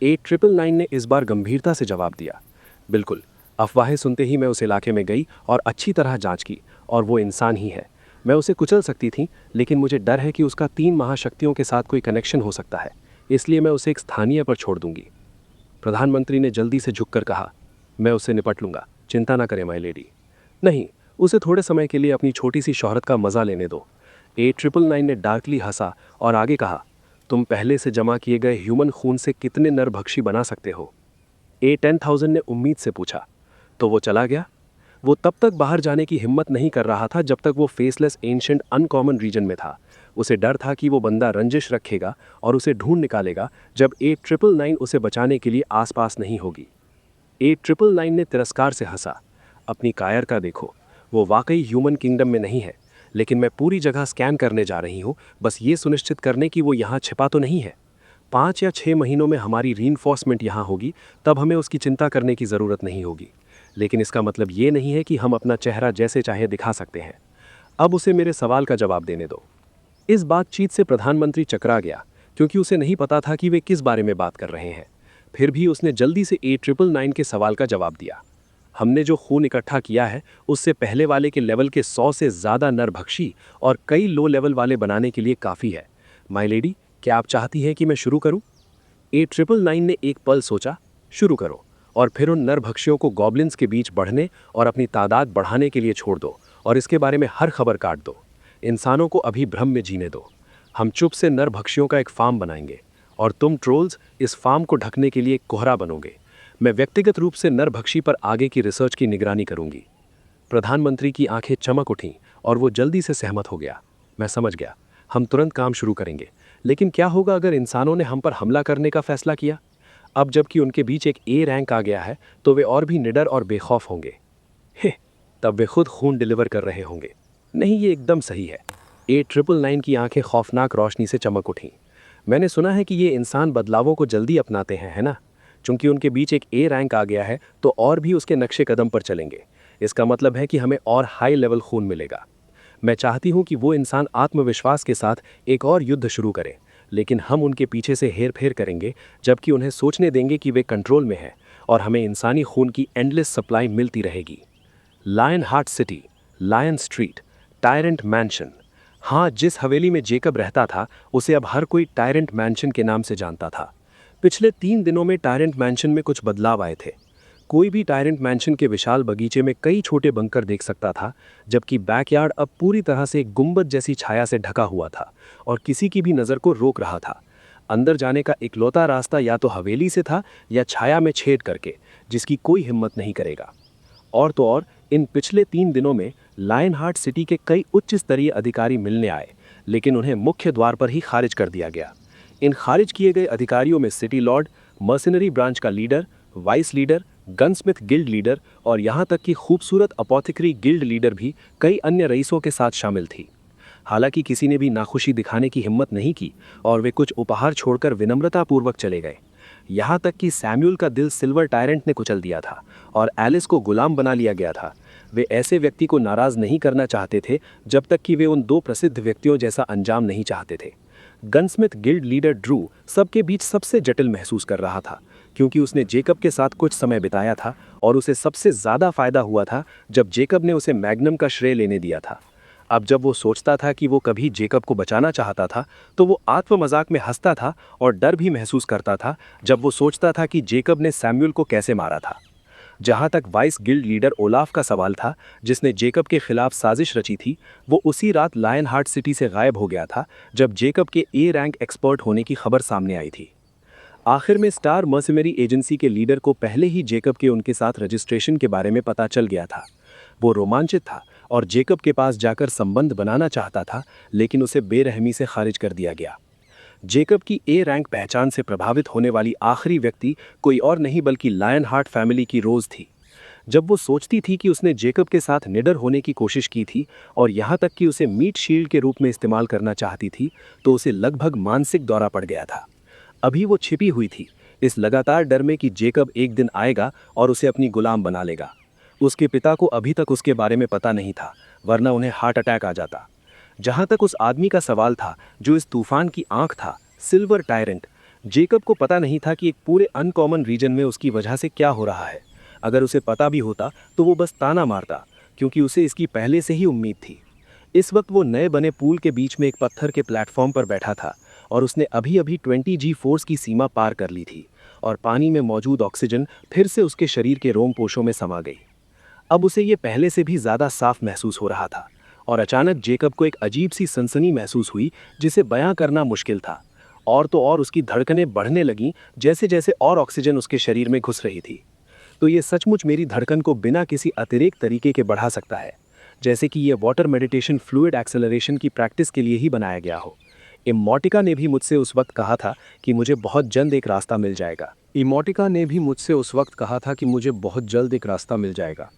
A999 ने इस बार गंभीरता से जवाब दिया, बिल्कुल। अफवाहें सुनते ही मैं उस इलाके में गई और अच्छी तरह जांच की, और वो इंसान ही है। मैं उसे कुचल सकती थी, लेकिन मुझे डर है कि उसका 3 महाशक्तियों के साथ कोई कनेक्शन हो सकता है, इसलिए मैं उसे एक स्थानीय पर छोड़ दूंगी। प्रधानमंत्री ने जल्दी से झुककर कहा, मैं उससे निपट लूंगा, चिंता ना करें माय लेडी। नहीं, उसे थोड़े समय के लिए अपनी छोटी सी शोहरत का मजा लेने दो। A999 ने डार्कली हंसा और आगे कहा, तुम पहले से जमा किए गए ह्यूमन खून से कितने नरभक्षी बना सकते हो? A10,000 ने उम्मीद से पूछा। तो वो चला गया? वो तब तक बाहर जाने की हिम्मत नहीं कर रहा था जब तक वो फेसलेस एंशिएंट अनकॉमन रीजन में था। उसे डर था कि वो बंदा रंजिश रखेगा और उसे ढूंढ निकालेगा जब A999 उसे बचाने के लिए आसपास नहीं होगी। A999 ने तिरस्कार से हंसा, अपनी कायर का देखो, वो वाकई ह्यूमन किंगडम में नहीं है, लेकिन मैं पूरी जगह स्कैन करने जा रही हूँ, बस ये सुनिश्चित करने कि वो यहाँ छिपा तो नहीं है। 5 या 6 महीनों में हमारी रीइंफोर्समेंट यहाँ होगी, तब हमें उसकी चिंता करने की ज़रूरत नहीं होगी। लेकिन इसका मतलब ये नहीं है कि हम अपना चेहरा जैसे चाहे दिखा सकते हैं। अब उसे मेरे सवाल का जवाब देने दो। इस बातचीत से प्रधानमंत्री चकरा गया, क्योंकि उसे नहीं पता था कि वे किस बारे में बात कर रहे हैं। फिर भी उसने जल्दी से A999 के सवाल का जवाब दिया। हमने जो खून इकट्ठा किया है, उससे पहले वाले के लेवल के 100 से ज़्यादा नरभक्षी और कई लो लेवल वाले बनाने के लिए काफ़ी है। माय लेडी, क्या आप चाहती हैं कि मैं शुरू करूं? A999 ने एक पल सोचा, शुरू करो, और फिर उन नरभक्षियों को गॉब्लिन्स के बीच बढ़ने और अपनी तादाद बढ़ाने के लिए छोड़ दो, और इसके बारे में हर खबर काट दो। इंसानों को अभी भ्रम में जीने दो। हम चुप से नरभक्षियों का एक फार्म बनाएंगे, और तुम ट्रोल्स इस फार्म को ढकने के लिए एक कोहरा बनोगे। मैं व्यक्तिगत रूप से नरभक्षी पर आगे की रिसर्च की निगरानी करूंगी। प्रधानमंत्री की आंखें चमक उठीं और वो जल्दी से सहमत हो गया। मैं समझ गया, हम तुरंत काम शुरू करेंगे। लेकिन क्या होगा अगर इंसानों ने हम पर हमला करने का फैसला किया? अब जबकि उनके बीच एक A रैंक आ गया है, तो वे और भी निडर और बेखौफ होंगे। तब वे खुद खून डिलीवर कर रहे होंगे। नहीं, ये एकदम सही है। A999 की आंखें खौफनाक रोशनी से चमक उठीं। मैंने सुना है कि ये इंसान बदलावों को जल्दी अपनाते हैं, है ना? चूंकि उनके बीच एक A रैंक आ गया है, तो और भी उसके नक्शे कदम पर चलेंगे। इसका मतलब है कि हमें और हाई लेवल खून मिलेगा। मैं चाहती हूँ कि वो इंसान आत्मविश्वास के साथ एक और युद्ध शुरू करें, लेकिन हम उनके पीछे से हेर फेर करेंगे, जबकि उन्हें सोचने देंगे कि वे कंट्रोल में हैं और हमें इंसानी खून की एंडलेस सप्लाई मिलती रहेगी। Lion heart city, lion street, tyrant mansion. हाँ, जिस हवेली में जेकब रहता था, उसे अब हर कोई टायरेंट मैंशन के नाम से जानता था। पिछले 3 दिनों में टायरेंट मैंशन में कुछ बदलाव आए थे। कोई भी टायरेंट मैंशन के विशाल बगीचे में कई छोटे बंकर देख सकता था, जबकि बैकयार्ड अब पूरी तरह से एक गुंबद जैसी छाया से ढका हुआ था और किसी की भी नज़र को रोक रहा था। अंदर जाने का इकलौता रास्ता या तो हवेली से था या छाया में छेद करके, जिसकी कोई हिम्मत नहीं करेगा। और तो और, इन पिछले 3 दिनों में लायन हार्ट सिटी के कई उच्च स्तरीय अधिकारी मिलने आए, लेकिन उन्हें मुख्य द्वार पर ही खारिज कर दिया गया। इन खारिज किए गए अधिकारियों में सिटी लॉर्ड, मर्सिनरी ब्रांच का leader, vice leader, gunsmith guild leader और यहाँ तक कि खूबसूरत अपोथिकरी गिल्ड लीडर भी कई अन्य रईसों के साथ शामिल थी। हालांकि किसी ने भी नाखुशी दिखाने की हिम्मत नहीं की और वे कुछ उपहार छोड़कर विनम्रतापूर्वक चले गए। यहाँ तक कि सैम्यूल का दिल सिल्वर टायरेंट ने कुचल दिया था और एलिस को गुलाम बना लिया गया था। वे ऐसे व्यक्ति को नाराज नहीं करना चाहते थे जब तक कि वे उन 2 प्रसिद्ध व्यक्तियों जैसा अंजाम नहीं चाहते थे। गनस्मिथ गिल्ड लीडर ड्रू सबके बीच सबसे जटिल महसूस कर रहा था, क्योंकि उसने जेकब के साथ कुछ समय बिताया था और उसे सबसे ज़्यादा फायदा हुआ था जब जेकब ने उसे मैग्नम का श्रेय लेने दिया था। अब जब वो सोचता था कि वो कभी जेकब को बचाना चाहता था, तो वो आत्ममजाक में हंसता था और डर भी महसूस करता था जब वो सोचता था कि जेकब ने सैम्यूल को कैसे मारा था। जहाँ तक वाइस गिल्ड लीडर ओलाफ का सवाल था, जिसने जेकब के खिलाफ साजिश रची थी, वो उसी रात लायन हार्ट सिटी से गायब हो गया था जब जेकब के A रैंक एक्सपर्ट होने की खबर सामने आई थी। आखिर में स्टार मर्सिनरी एजेंसी के लीडर को पहले ही जेकब के उनके साथ रजिस्ट्रेशन के बारे में पता चल गया था। वो रोमांचित था और जेकब के पास जाकर संबंध बनाना चाहता था, लेकिन उसे बेरहमी से खारिज कर दिया गया। जेकब की A रैंक पहचान से प्रभावित होने वाली आखिरी व्यक्ति कोई और नहीं बल्कि लायन हार्ट फैमिली की रोज थी। जब वो सोचती थी कि उसने जेकब के साथ निडर होने की कोशिश की थी और यहाँ तक कि उसे मीट शील्ड के रूप में इस्तेमाल करना चाहती थी, तो उसे लगभग मानसिक दौरा पड़ गया था। अभी वो छिपी हुई थी, इस लगातार डर में कि जेकब एक दिन आएगा और उसे अपनी गुलाम बना लेगा। उसके पिता को अभी तक उसके बारे में पता नहीं था, वरना उन्हें हार्ट अटैक आ जाता। जहां तक उस आदमी का सवाल था जो इस तूफान की आंख था, सिल्वर टायरेंट, जेकब को पता नहीं था कि एक पूरे अनकॉमन रीजन में उसकी वजह से क्या हो रहा है। अगर उसे पता भी होता तो वो बस ताना मारता, क्योंकि उसे इसकी पहले से ही उम्मीद थी। इस वक्त वो नए बने पूल के बीच में एक पत्थर के प्लेटफॉर्म पर बैठा था और उसने अभी अभी 20G फोर्स की सीमा पार कर ली थी और पानी में मौजूद ऑक्सीजन फिर से उसके शरीर के रोमपोशों में समा गई। अब उसे ये पहले से भी ज़्यादा साफ महसूस हो रहा था और अचानक जेकब को एक अजीब सी सनसनी महसूस हुई जिसे बयां करना मुश्किल था। और तो और उसकी धड़कनें बढ़ने लगीं जैसे जैसे और ऑक्सीजन उसके शरीर में घुस रही थी। तो ये सचमुच मेरी धड़कन को बिना किसी अतिरिक्त तरीके के बढ़ा सकता है, जैसे कि ये वाटर मेडिटेशन फ्लूइड एक्सेलरेशन की प्रैक्टिस के लिए ही बनाया गया हो। इमोटिका ने भी मुझसे उस वक्त कहा था कि मुझे बहुत जल्द एक रास्ता मिल जाएगा।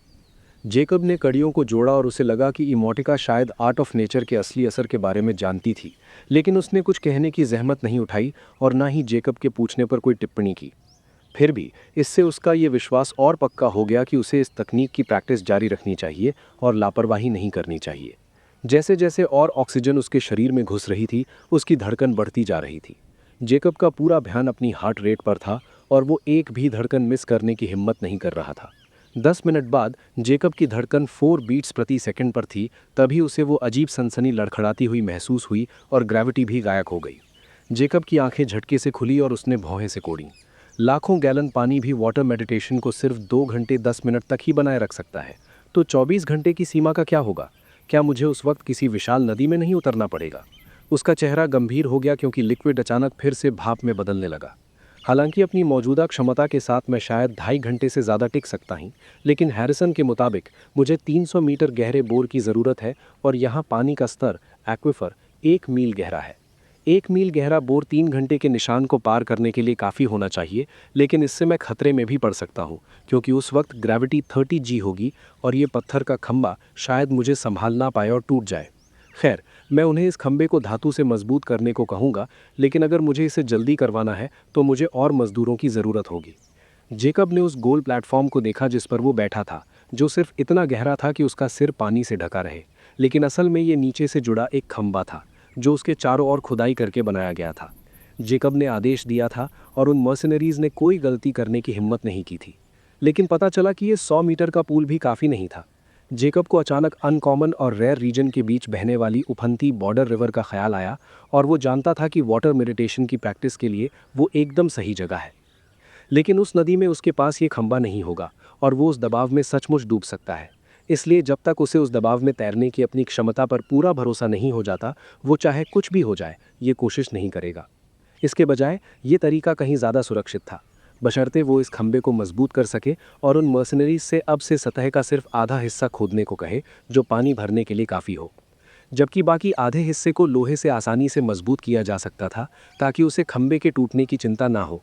जेकब ने कड़ियों को जोड़ा और उसे लगा कि इमोटिका शायद आर्ट ऑफ नेचर के असली असर के बारे में जानती थी, लेकिन उसने कुछ कहने की जहमत नहीं उठाई और ना ही जेकब के पूछने पर कोई टिप्पणी की। फिर भी इससे उसका ये विश्वास और पक्का हो गया कि उसे इस तकनीक की प्रैक्टिस जारी रखनी चाहिए और लापरवाही नहीं करनी चाहिए। जैसे जैसे और ऑक्सीजन उसके शरीर में घुस रही थी, उसकी धड़कन बढ़ती जा रही थी। जेकब का पूरा ध्यान अपनी हार्ट रेट पर था और वो एक भी धड़कन मिस करने की हिम्मत नहीं कर रहा था। 10 मिनट बाद जेकब की धड़कन 4 बीट्स प्रति सेकंड पर थी, तभी उसे वो अजीब सनसनी लड़खड़ाती हुई महसूस हुई और ग्रेविटी भी गायब हो गई। जेकब की आंखें झटके से खुली और उसने भौहें से कोड़ी। लाखों गैलन पानी भी वाटर मेडिटेशन को सिर्फ 2 घंटे 10 मिनट तक ही बनाए रख सकता है, तो 24 घंटे की सीमा का क्या होगा? क्या मुझे उस वक्त किसी विशाल नदी में नहीं उतरना पड़ेगा? उसका चेहरा गंभीर हो गया क्योंकि लिक्विड अचानक फिर से भाप में बदलने लगा। हालांकि अपनी मौजूदा क्षमता के साथ मैं शायद 2.5 घंटे से ज़्यादा टिक सकता हूँ, लेकिन हैरिसन के मुताबिक मुझे 300 मीटर गहरे बोर की ज़रूरत है और यहाँ पानी का स्तर एक्विफर 1 मील गहरा है। 1 मील गहरा बोर 3 घंटे के निशान को पार करने के लिए काफ़ी होना चाहिए, लेकिन इससे मैं खतरे में भी पड़ सकता हूँ क्योंकि उस वक्त ग्रेविटी 30G होगी और ये पत्थर का खंबा शायद मुझे संभाल ना पाए और टूट जाए। खैर, मैं उन्हें इस खंबे को धातु से मजबूत करने को कहूँगा, लेकिन अगर मुझे इसे जल्दी करवाना है तो मुझे और मजदूरों की ज़रूरत होगी। जेकब ने उस गोल प्लेटफॉर्म को देखा जिस पर वो बैठा था, जो सिर्फ इतना गहरा था कि उसका सिर पानी से ढका रहे, लेकिन असल में ये नीचे से जुड़ा एक खंबा था जो उसके चारों ओर खुदाई करके बनाया गया था। जेकब ने आदेश दिया था और उन मर्सिनरीज ने कोई गलती करने की हिम्मत नहीं की थी, लेकिन पता चला कि ये 100 मीटर का पुल भी काफ़ी नहीं था। जेकब को अचानक अनकॉमन और रेयर रीजन के बीच बहने वाली उफनती बॉर्डर रिवर का ख्याल आया और वो जानता था कि वाटर मेडिटेशन की प्रैक्टिस के लिए वो एकदम सही जगह है। लेकिन उस नदी में उसके पास ये खंबा नहीं होगा और वो उस दबाव में सचमुच डूब सकता है। इसलिए जब तक उसे उस दबाव में तैरने की अपनी क्षमता पर पूरा भरोसा नहीं हो जाता, वो चाहे कुछ भी हो जाए ये कोशिश नहीं करेगा। इसके बजाय ये तरीका कहीं ज़्यादा सुरक्षित था, बशर्ते वो इस खंबे को मजबूत कर सके और उन मर्सनरीज से अब से सतह का सिर्फ आधा हिस्सा खोदने को कहे जो पानी भरने के लिए काफ़ी हो, जबकि बाकी आधे हिस्से को लोहे से आसानी से मजबूत किया जा सकता था ताकि उसे खंबे के टूटने की चिंता ना हो।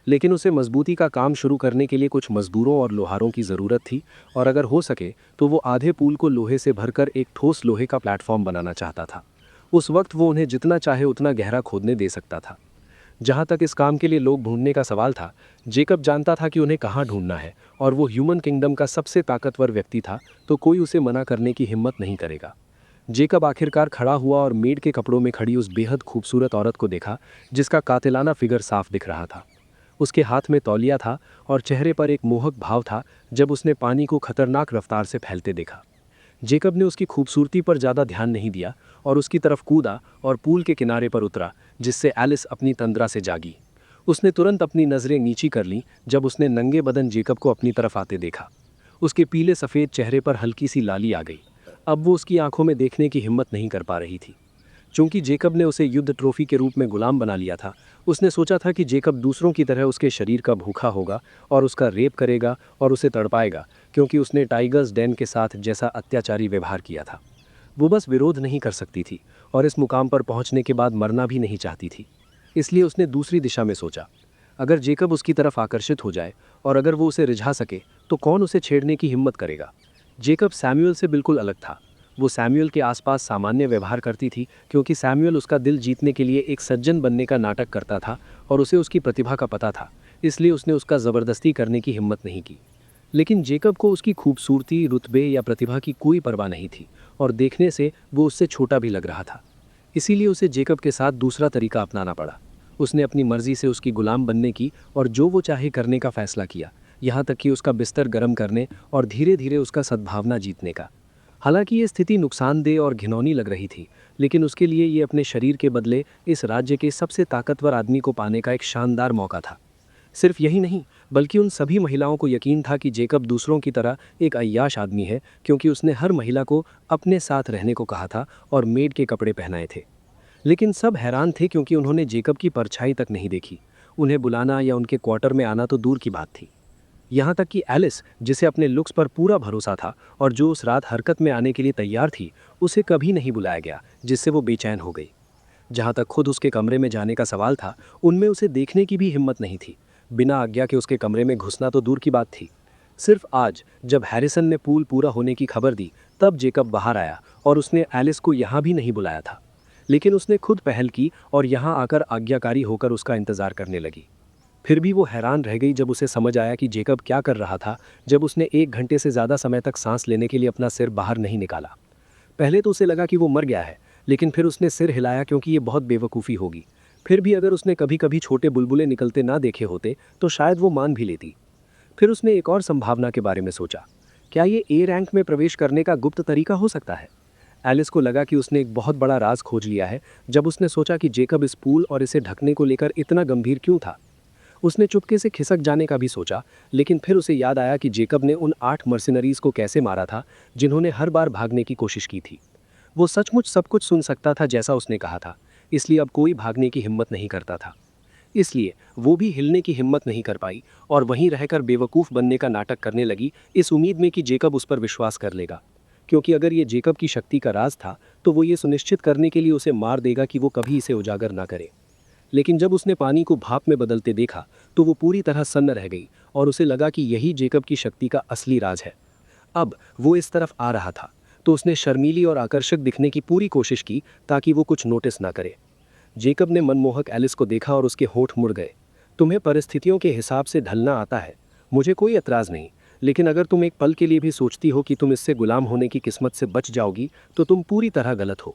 लेकिन उसे मजबूती का काम शुरू करने के लिए कुछ मजदूरों और लोहारों की ज़रूरत थी और अगर हो सके तो वो आधे पुल को लोहे से भरकर एक ठोस लोहे का प्लेटफॉर्म बनाना चाहता था। उस वक्त वो उन्हें जितना चाहे उतना गहरा खोदने दे सकता था। जहाँ तक इस काम के लिए लोग ढूंढने का सवाल था, जेकब जानता था कि उन्हें कहाँ ढूंढना है और वो ह्यूमन किंगडम का सबसे ताकतवर व्यक्ति था, तो कोई उसे मना करने की हिम्मत नहीं करेगा। जेकब आखिरकार खड़ा हुआ और मेड के कपड़ों में खड़ी उस बेहद खूबसूरत औरत को देखा जिसका कातिलाना फिगर साफ दिख रहा था। उसके हाथ में तौलिया था और चेहरे पर एक मोहक भाव था जब उसने पानी को खतरनाक रफ्तार से फैलते देखा। जेकब ने उसकी खूबसूरती पर ज़्यादा ध्यान नहीं दिया और उसकी तरफ कूदा और पूल के किनारे पर उतरा, जिससे एलिस अपनी तंद्रा से जागी। उसने तुरंत अपनी नज़रें नीची कर लीं जब उसने नंगे बदन जेकब को अपनी तरफ आते देखा। उसके पीले सफ़ेद चेहरे पर हल्की सी लाली आ गई। अब वो उसकी आंखों में देखने की हिम्मत नहीं कर पा रही थी। चूंकि जेकब ने उसे युद्ध ट्रॉफी के रूप में गुलाम बना लिया था, उसने सोचा था कि जेकब दूसरों की तरह उसके शरीर का भूखा होगा और उसका रेप करेगा और उसे तड़पाएगा, क्योंकि उसने टाइगर्स डेन के साथ जैसा अत्याचारी व्यवहार किया था। वो बस विरोध नहीं कर सकती थी और इस मुकाम पर पहुंचने के बाद मरना भी नहीं चाहती थी। इसलिए उसने दूसरी दिशा में सोचा। अगर जेकब उसकी तरफ आकर्षित हो जाए और अगर वो उसे रिझा सके तो कौन उसे छेड़ने की हिम्मत करेगा। जेकब सैमुअल से बिल्कुल अलग था। वो सैमुअल के आसपास सामान्य व्यवहार करती थी क्योंकि सैमुअल उसका दिल जीतने के लिए एक सज्जन बनने का नाटक करता था और उसे उसकी प्रतिभा का पता था, इसलिए उसने उसका ज़बरदस्ती करने की हिम्मत नहीं की। लेकिन जेकब को उसकी खूबसूरती, रुतबे या प्रतिभा की कोई परवाह नहीं थी और देखने से वो उससे छोटा भी लग रहा था। इसीलिए उसे जेकब के साथ दूसरा तरीका अपनाना पड़ा। उसने अपनी मर्जी से उसकी गुलाम बनने की और जो वो चाहे करने का फैसला किया, यहाँ तक कि उसका बिस्तर गर्म करने और धीरे धीरे उसका सद्भावना जीतने का। हालांकि ये स्थिति नुकसानदेह और घिनौनी लग रही थी, लेकिन उसके लिए ये अपने शरीर के बदले इस राज्य के सबसे ताकतवर आदमी को पाने का एक शानदार मौका था। सिर्फ यही नहीं, बल्कि उन सभी महिलाओं को यकीन था कि जेकब दूसरों की तरह एक अय्याश आदमी है, क्योंकि उसने हर महिला को अपने साथ रहने को कहा था और मेड के कपड़े पहनाए थे। लेकिन सब हैरान थे क्योंकि उन्होंने जेकब की परछाई तक नहीं देखी। उन्हें बुलाना या उनके क्वार्टर में आना तो दूर की बात थी। यहाँ तक कि एलिस, जिसे अपने लुक्स पर पूरा भरोसा था और जो उस रात हरकत में आने के लिए तैयार थी, उसे कभी नहीं बुलाया गया, जिससे वो बेचैन हो गई। जहाँ तक खुद उसके कमरे में जाने का सवाल था, उनमें उसे देखने की भी हिम्मत नहीं थी। बिना आज्ञा के उसके कमरे में घुसना तो दूर की बात थी। सिर्फ आज जब हैरिसन ने पूल पूरा होने की खबर दी, तब जेकब बाहर आया और उसने एलिस को यहाँ भी नहीं बुलाया था। लेकिन उसने खुद पहल की और यहाँ आकर आज्ञाकारी होकर उसका इंतजार करने लगी। फिर भी वो हैरान रह गई जब उसे समझ आया कि जेकब क्या कर रहा था जब उसने 1 घंटे से ज़्यादा समय तक सांस लेने के लिए अपना सिर बाहर नहीं निकाला। पहले तो उसे लगा कि वो मर गया है, लेकिन फिर उसने सिर हिलाया क्योंकि ये बहुत बेवकूफ़ी होगी। फिर भी अगर उसने कभी कभी छोटे बुलबुले निकलते ना देखे होते तो शायद वो मान भी लेती। फिर उसने एक और संभावना के बारे में सोचा। क्या ये ए रैंक में प्रवेश करने का गुप्त तरीका हो सकता है? एलिस को लगा कि उसने एक बहुत बड़ा राज खोज लिया है जब उसने सोचा कि जेकब इस पूल और इसे ढकने को लेकर इतना गंभीर क्यों था। उसने चुपके से खिसक जाने का भी सोचा, लेकिन फिर उसे याद आया कि जेकब ने उन 8 मर्सिनरीज को कैसे मारा था जिन्होंने हर बार भागने की कोशिश की थी। वो सचमुच सब कुछ सुन सकता था जैसा उसने कहा था, इसलिए अब कोई भागने की हिम्मत नहीं करता था। इसलिए वो भी हिलने की हिम्मत नहीं कर पाई और वहीं रहकर बेवकूफ़ बनने का नाटक करने लगी, इस उम्मीद में कि जेकब उस पर विश्वास कर लेगा। क्योंकि अगर ये जेकब की शक्ति का राज था तो वो ये सुनिश्चित करने के लिए उसे मार देगा कि वो कभी इसे उजागर ना करे। लेकिन जब उसने पानी को भाप में बदलते देखा तो वो पूरी तरह सन्न रह गई और उसे लगा कि यही जेकब की शक्ति का असली राज है। अब वो इस तरफ आ रहा था तो उसने शर्मीली और आकर्षक दिखने की पूरी कोशिश की ताकि वो कुछ नोटिस ना करे। जेकब ने मनमोहक एलिस को देखा और उसके होंठ मुड़ गए। तुम्हें परिस्थितियों के हिसाब से ढलना आता है, मुझे कोई एतराज़ नहीं, लेकिन अगर तुम एक पल के लिए भी सोचती हो कि तुम इससे गुलाम होने की किस्मत से बच जाओगी तो तुम पूरी तरह गलत हो।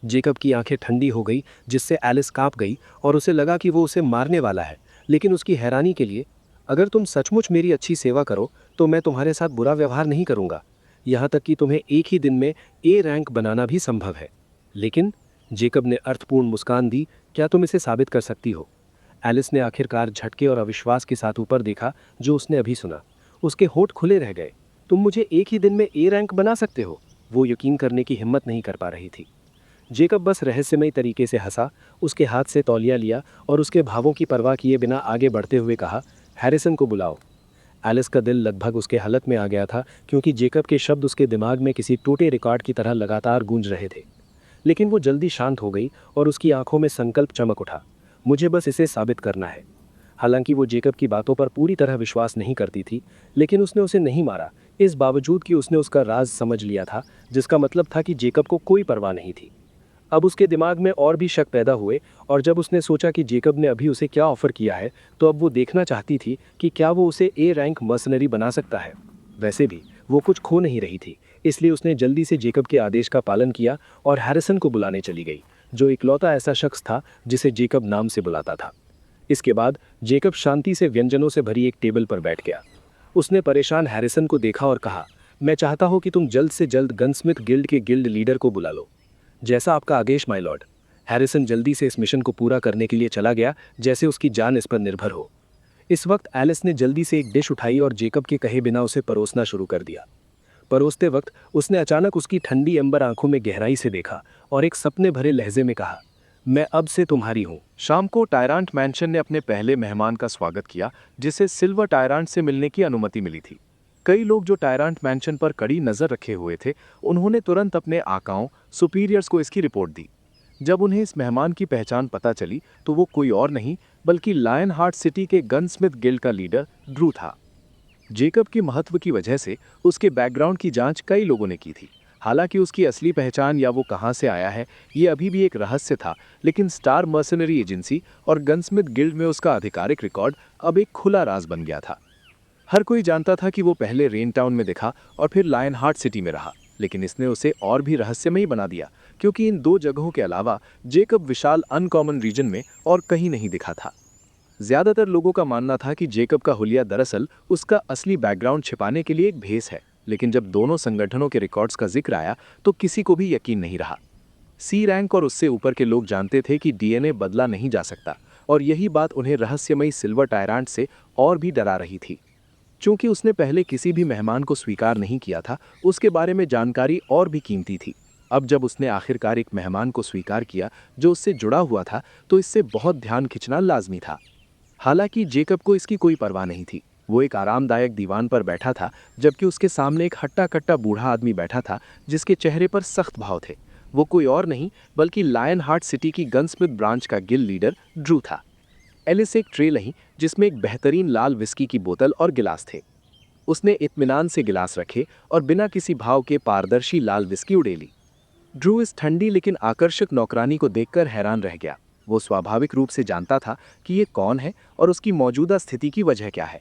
जेकब की आंखें ठंडी हो गई, जिससे एलिस कांप गई और उसे लगा कि वो उसे मारने वाला है। लेकिन उसकी हैरानी के लिए, अगर तुम सचमुच मेरी अच्छी सेवा करो तो मैं तुम्हारे साथ बुरा व्यवहार नहीं करूंगा, यहाँ तक कि तुम्हें एक ही दिन में ए रैंक बनाना भी संभव है। लेकिन जेकब ने अर्थपूर्ण मुस्कान दी, क्या तुम इसे साबित कर सकती हो? एलिस ने आखिरकार झटके और अविश्वास के साथ ऊपर देखा जो उसने अभी सुना। उसके होठ खुले रह गए। तुम मुझे एक ही दिन में ए रैंक बना सकते हो? वो यकीन करने की हिम्मत नहीं कर पा रही थी। जेकब बस रहस्यमय तरीके से हंसा, उसके हाथ से तौलिया लिया और उसके भावों की परवाह किए बिना आगे बढ़ते हुए कहा, हैरिसन को बुलाओ। एलिस का दिल लगभग उसके हलक में आ गया था क्योंकि जेकब के शब्द उसके दिमाग में किसी टूटे रिकॉर्ड की तरह लगातार गूंज रहे थे। लेकिन वो जल्दी शांत हो गई और उसकी आंखों में संकल्प चमक उठा। मुझे बस इसे साबित करना है। हालांकि वो जेकब की बातों पर पूरी तरह विश्वास नहीं करती थी, लेकिन उसने उसे नहीं मारा, इस बावजूद कि उसने उसका राज समझ लिया था, जिसका मतलब था कि जेकब को कोई परवाह नहीं थी। अब उसके दिमाग में और भी शक पैदा हुए और जब उसने सोचा कि जेकब ने अभी उसे क्या ऑफर किया है तो अब वो देखना चाहती थी कि क्या वो उसे ए रैंक मर्सनरी बना सकता है। वैसे भी वो कुछ खो नहीं रही थी, इसलिए उसने जल्दी से जेकब के आदेश का पालन किया और हैरिसन को बुलाने चली गई, जो इकलौता ऐसा शख्स था जिसे जेकब नाम से बुलाता था। इसके बाद जेकब शांति से व्यंजनों से भरी एक टेबल पर बैठ गया। उसने परेशान हैरिसन को देखा और कहा, मैं चाहता हूं कि तुम जल्द से जल्द गनस्मिथ गिल्ड के गिल्ड लीडर को बुला लो। जैसा आपका आदेश माय लॉर्ड। हैरिसन जल्दी से इस मिशन को पूरा करने के लिए चला गया, जैसे उसकी जान इस पर निर्भर हो। इस वक्त एलिस ने जल्दी से एक डिश उठाई और जेकब के कहे बिना उसे परोसना शुरू कर दिया। परोसते वक्त उसने अचानक उसकी ठंडी अंबर आंखों में गहराई से देखा और एक सपने भरे लहजे में कहा, मैं अब से तुम्हारी हूँ। शाम को टायरांट मैंशन ने अपने पहले मेहमान का स्वागत किया, जिसे सिल्वर टायरांट से मिलने की अनुमति मिली थी। कई लोग जो टायरांट मैंशन पर कड़ी नजर रखे हुए थे, उन्होंने तुरंत अपने आकाओं सुपीरियर्स को इसकी रिपोर्ट दी। जब उन्हें इस मेहमान की पहचान पता चली तो वो कोई और नहीं बल्कि लायन हार्ट सिटी के गनस्मिथ गिल्ड का लीडर ड्रू था। जेकब की महत्व की वजह से उसके बैकग्राउंड की जांच कई लोगों ने की थी। हालांकि उसकी असली पहचान या वो कहां से आया है ये अभी भी एक रहस्य था, लेकिन स्टार मर्सनरी एजेंसी और गनस्मिथ गिल्ड में उसका आधिकारिक रिकॉर्ड अब एक खुला राज बन गया था। हर कोई जानता था कि वो पहले रेन टाउन में दिखा और फिर लायन हार्ट सिटी में रहा, लेकिन इसने उसे और भी रहस्यमयी बना दिया, क्योंकि इन दो जगहों के अलावा जेकब विशाल अनकॉमन रीजन में और कहीं नहीं दिखा था। ज्यादातर लोगों का मानना था कि जेकब का हुलिया दरअसल उसका असली बैकग्राउंड छिपाने के लिए एक भेस है, लेकिन जब दोनों संगठनों के रिकॉर्ड्स का जिक्र आया तो किसी को भी यकीन नहीं रहा। सी रैंक और उससे ऊपर के लोग जानते थे कि डीएनए बदला नहीं जा सकता, और यही बात उन्हें रहस्यमयी सिल्वर टायरांट से और भी डरा रही थी। चूंकि उसने पहले किसी भी मेहमान को स्वीकार नहीं किया था, उसके बारे में जानकारी और भी कीमती थी। अब जब उसने आखिरकार एक मेहमान को स्वीकार किया जो उससे जुड़ा हुआ था, तो इससे बहुत ध्यान खिंचना लाजमी था। हालांकि जेकब को इसकी कोई परवाह नहीं थी। वो एक आरामदायक दीवान पर बैठा था, जबकि उसके सामने एक हट्टा कट्टा बूढ़ा आदमी बैठा था जिसके चेहरे पर सख्त भाव थे। वो कोई और नहीं बल्कि लायन हार्ट सिटी की गनस्मिथ ब्रांच का गिल्ड लीडर ड्रू था। एलिस एक ट्रे लही जिसमें एक बेहतरीन लाल विस्की की बोतल और गिलास थे। उसने इत्मीनान से गिलास रखे और बिना किसी भाव के पारदर्शी लाल विस्की उड़ेली। ड्रू इस ठंडी लेकिन आकर्षक नौकरानी को देखकर हैरान रह गया। वो स्वाभाविक रूप से जानता था कि ये कौन है और उसकी मौजूदा स्थिति की वजह क्या है।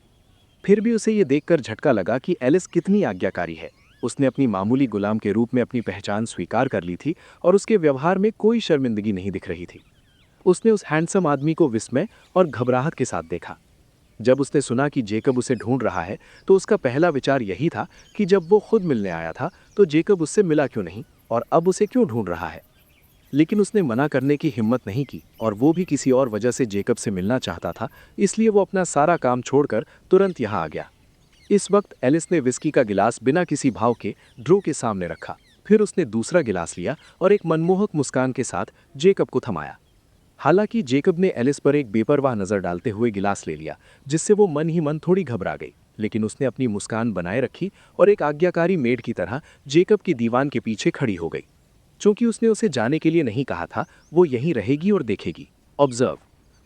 फिर भी उसे ये देखकर झटका लगा कि एलिस कितनी आज्ञाकारी है। उसने अपनी मामूली गुलाम के रूप में अपनी पहचान स्वीकार कर ली थी और उसके व्यवहार में कोई शर्मिंदगी नहीं दिख रही थी। उसने उस हैंडसम आदमी को विस्मय और घबराहट के साथ देखा। जब उसने सुना कि जेकब उसे ढूंढ रहा है तो उसका पहला विचार यही था कि जब वो खुद मिलने आया था तो जेकब उससे मिला क्यों नहीं और अब उसे क्यों ढूंढ रहा है। लेकिन उसने मना करने की हिम्मत नहीं की, और वो भी किसी और वजह से जेकब से मिलना चाहता था, इसलिए वो अपना सारा काम छोड़कर तुरंत यहाँ आ गया। इस वक्त एलिस ने विस्की का गिलास बिना किसी भाव के ड्रू के सामने रखा। फिर उसने दूसरा गिलास लिया और एक मनमोहक मुस्कान के साथ जेकब को थमाया। हालांकि जेकब ने एलिस पर एक बेपरवाह नजर डालते हुए गिलास ले लिया, जिससे वो मन ही मन थोड़ी घबरा गई, लेकिन उसने अपनी मुस्कान बनाए रखी और एक आज्ञाकारी मेड की तरह जेकब की दीवान के पीछे खड़ी हो गई। चूंकि उसने उसे जाने के लिए नहीं कहा था, वो यहीं रहेगी और देखेगी, ऑब्जर्व।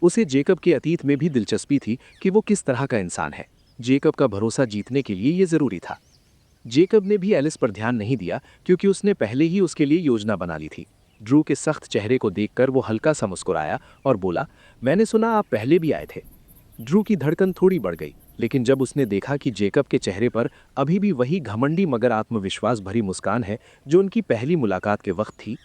उसे जेकब के अतीत में भी दिलचस्पी थी कि वो किस तरह का इंसान है। जेकब का भरोसा जीतने के लिए ये जरूरी था। जेकब ने भी एलिस पर ध्यान नहीं दिया, क्योंकि उसने पहले ही उसके लिए योजना बना ली थी। ड्रू के सख्त चेहरे को देखकर वो हल्का सा मुस्कुराया और बोला, मैंने सुना आप पहले भी आए थे। ड्रू की धड़कन थोड़ी बढ़ गई, लेकिन जब उसने देखा कि जेकब के चेहरे पर अभी भी वही घमंडी मगर आत्मविश्वास भरी मुस्कान है जो उनकी पहली मुलाकात के वक्त थी,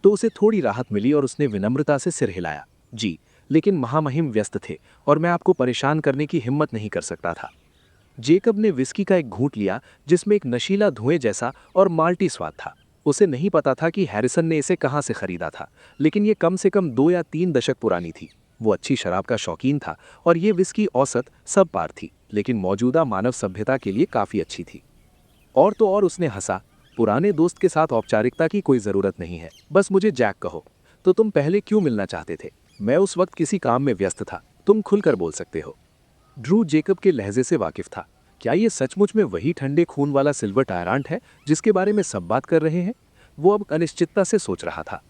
तो उसे थोड़ी राहत मिली और उसने विनम्रता से सिर हिलाया। जी, लेकिन महामहिम व्यस्त थे और मैं आपको परेशान करने की हिम्मत नहीं कर सकता था। जेकब ने विस्की का एक घूंट लिया जिसमें एक नशीला धुएं जैसा और माल्टी स्वाद था। उसे नहीं पता था कि हैरिसन ने इसे कहाँ से खरीदा था, लेकिन ये कम से कम 2 या 3 दशक पुरानी थी। वो अच्छी शराब का शौकीन था और ये विस्की औसत सब पार थी, लेकिन मौजूदा मानव सभ्यता के लिए काफ़ी अच्छी थी। और तो और उसने हंसा, पुराने दोस्त के साथ औपचारिकता की कोई ज़रूरत नहीं है, बस मुझे जैक कहो। तो तुम पहले क्यों मिलना चाहते थे? मैं उस वक्त किसी काम में व्यस्त था, तुम खुलकर बोल सकते हो। ड्रू जेकब के लहजे से वाकिफ था। क्या ये सचमुच में वही ठंडे खून वाला सिल्वर टायरांट है जिसके बारे में सब बात कर रहे हैं? वो अब अनिश्चितता से सोच रहा था।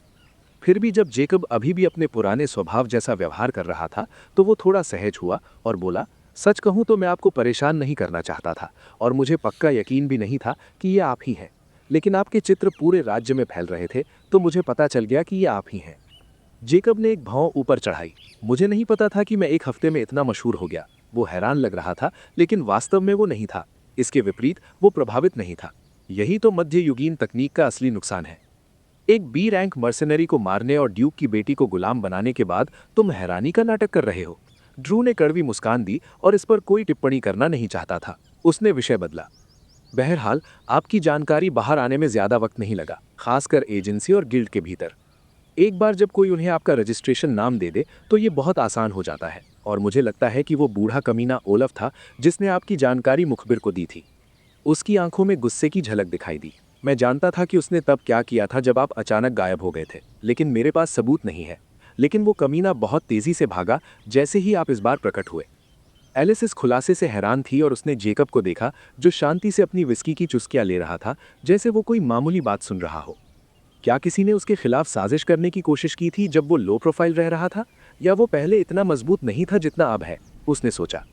फिर भी जब जेकब अभी भी अपने पुराने स्वभाव जैसा व्यवहार कर रहा था तो वो थोड़ा सहज हुआ और बोला, सच कहूं तो मैं आपको परेशान नहीं करना चाहता था और मुझे पक्का यकीन भी नहीं था कि ये आप ही हैं, लेकिन आपके चित्र पूरे राज्य में फैल रहे थे तो मुझे पता चल गया कि ये आप ही हैं। जेकब ने एक भौं ऊपर चढ़ाई। मुझे नहीं पता था कि मैं एक हफ्ते में इतना मशहूर हो गया। वो हैरान लग रहा था, लेकिन वास्तव में वो नहीं था। इसके विपरीत वो प्रभावित नहीं था। यही तो मध्ययुगीन तकनीक का असली नुकसान है। एक बी रैंक मर्सेनरी को मारने और ड्यूक की बेटी को गुलाम बनाने के बाद तुम हैरानी का नाटक कर रहे हो। ड्रू ने कड़वी मुस्कान दी और इस पर कोई टिप्पणी करना नहीं चाहता था। उसने विषय बदला। बहरहाल आपकी जानकारी बाहर आने में ज्यादा वक्त नहीं लगा, खासकर एजेंसी और गिल्ड के भीतर। एक बार जब कोई उन्हें आपका रजिस्ट्रेशन नाम दे दे तो ये बहुत आसान हो जाता है, और मुझे लगता है कि वो बूढ़ा कमीना ओलफ था जिसने आपकी जानकारी मुखबिर को दी थी। उसकी आंखों में गुस्से की झलक दिखाई दी। मैं जानता था कि उसने तब क्या किया था जब आप अचानक गायब हो गए थे, लेकिन मेरे पास सबूत नहीं है। लेकिन वो कमीना बहुत तेजी से भागा जैसे ही आप इस बार प्रकट हुए। एलिस इस खुलासे से हैरान थी और उसने जेकब को देखा जो शांति से अपनी विस्की की चुस्कियां ले रहा था, जैसे वो कोई मामूली बात सुन रहा हो। क्या किसी ने उसके खिलाफ साजिश करने की कोशिश की थी जब वो लो प्रोफाइल रह रहा था, या वो पहले इतना मजबूत नहीं था जितना अब है? उसने सोचा,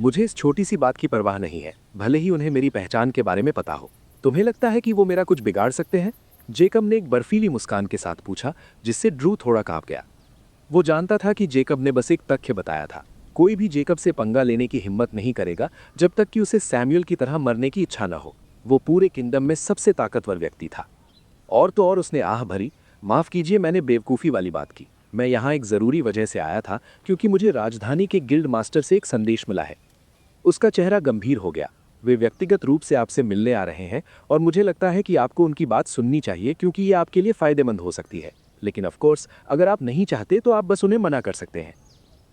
मुझे इस छोटी सी बात की परवाह नहीं है, भले ही उन्हें मेरी पहचान के बारे में पता हो। तुम्हें लगता है कि वो मेरा कुछ बिगाड़ सकते हैं? जेकब ने एक बर्फीली मुस्कान के साथ पूछा, जिससे ड्रू थोड़ा कांप गया। वो जानता था कि जेकब ने बस एक तथ्य बताया था। कोई भी जेकब से पंगा लेने की हिम्मत नहीं करेगा जब तक कि उसे सैमुअल की तरह मरने की इच्छा न हो। वो पूरे किंगडम में सबसे ताकतवर व्यक्ति था। और तो और उसने आह भरी, माफ कीजिए, मैंने बेवकूफ़ी वाली बात की। मैं यहाँ एक ज़रूरी वजह से आया था, क्योंकि मुझे राजधानी के गिल्ड मास्टर से एक संदेश मिला है। उसका चेहरा गंभीर हो गया। वे व्यक्तिगत रूप से आपसे मिलने आ रहे हैं और मुझे लगता है कि आपको उनकी बात सुननी चाहिए, क्योंकि ये आपके लिए फ़ायदेमंद हो सकती है। लेकिन ऑफ कोर्स अगर आप नहीं चाहते तो आप बस उन्हें मना कर सकते हैं।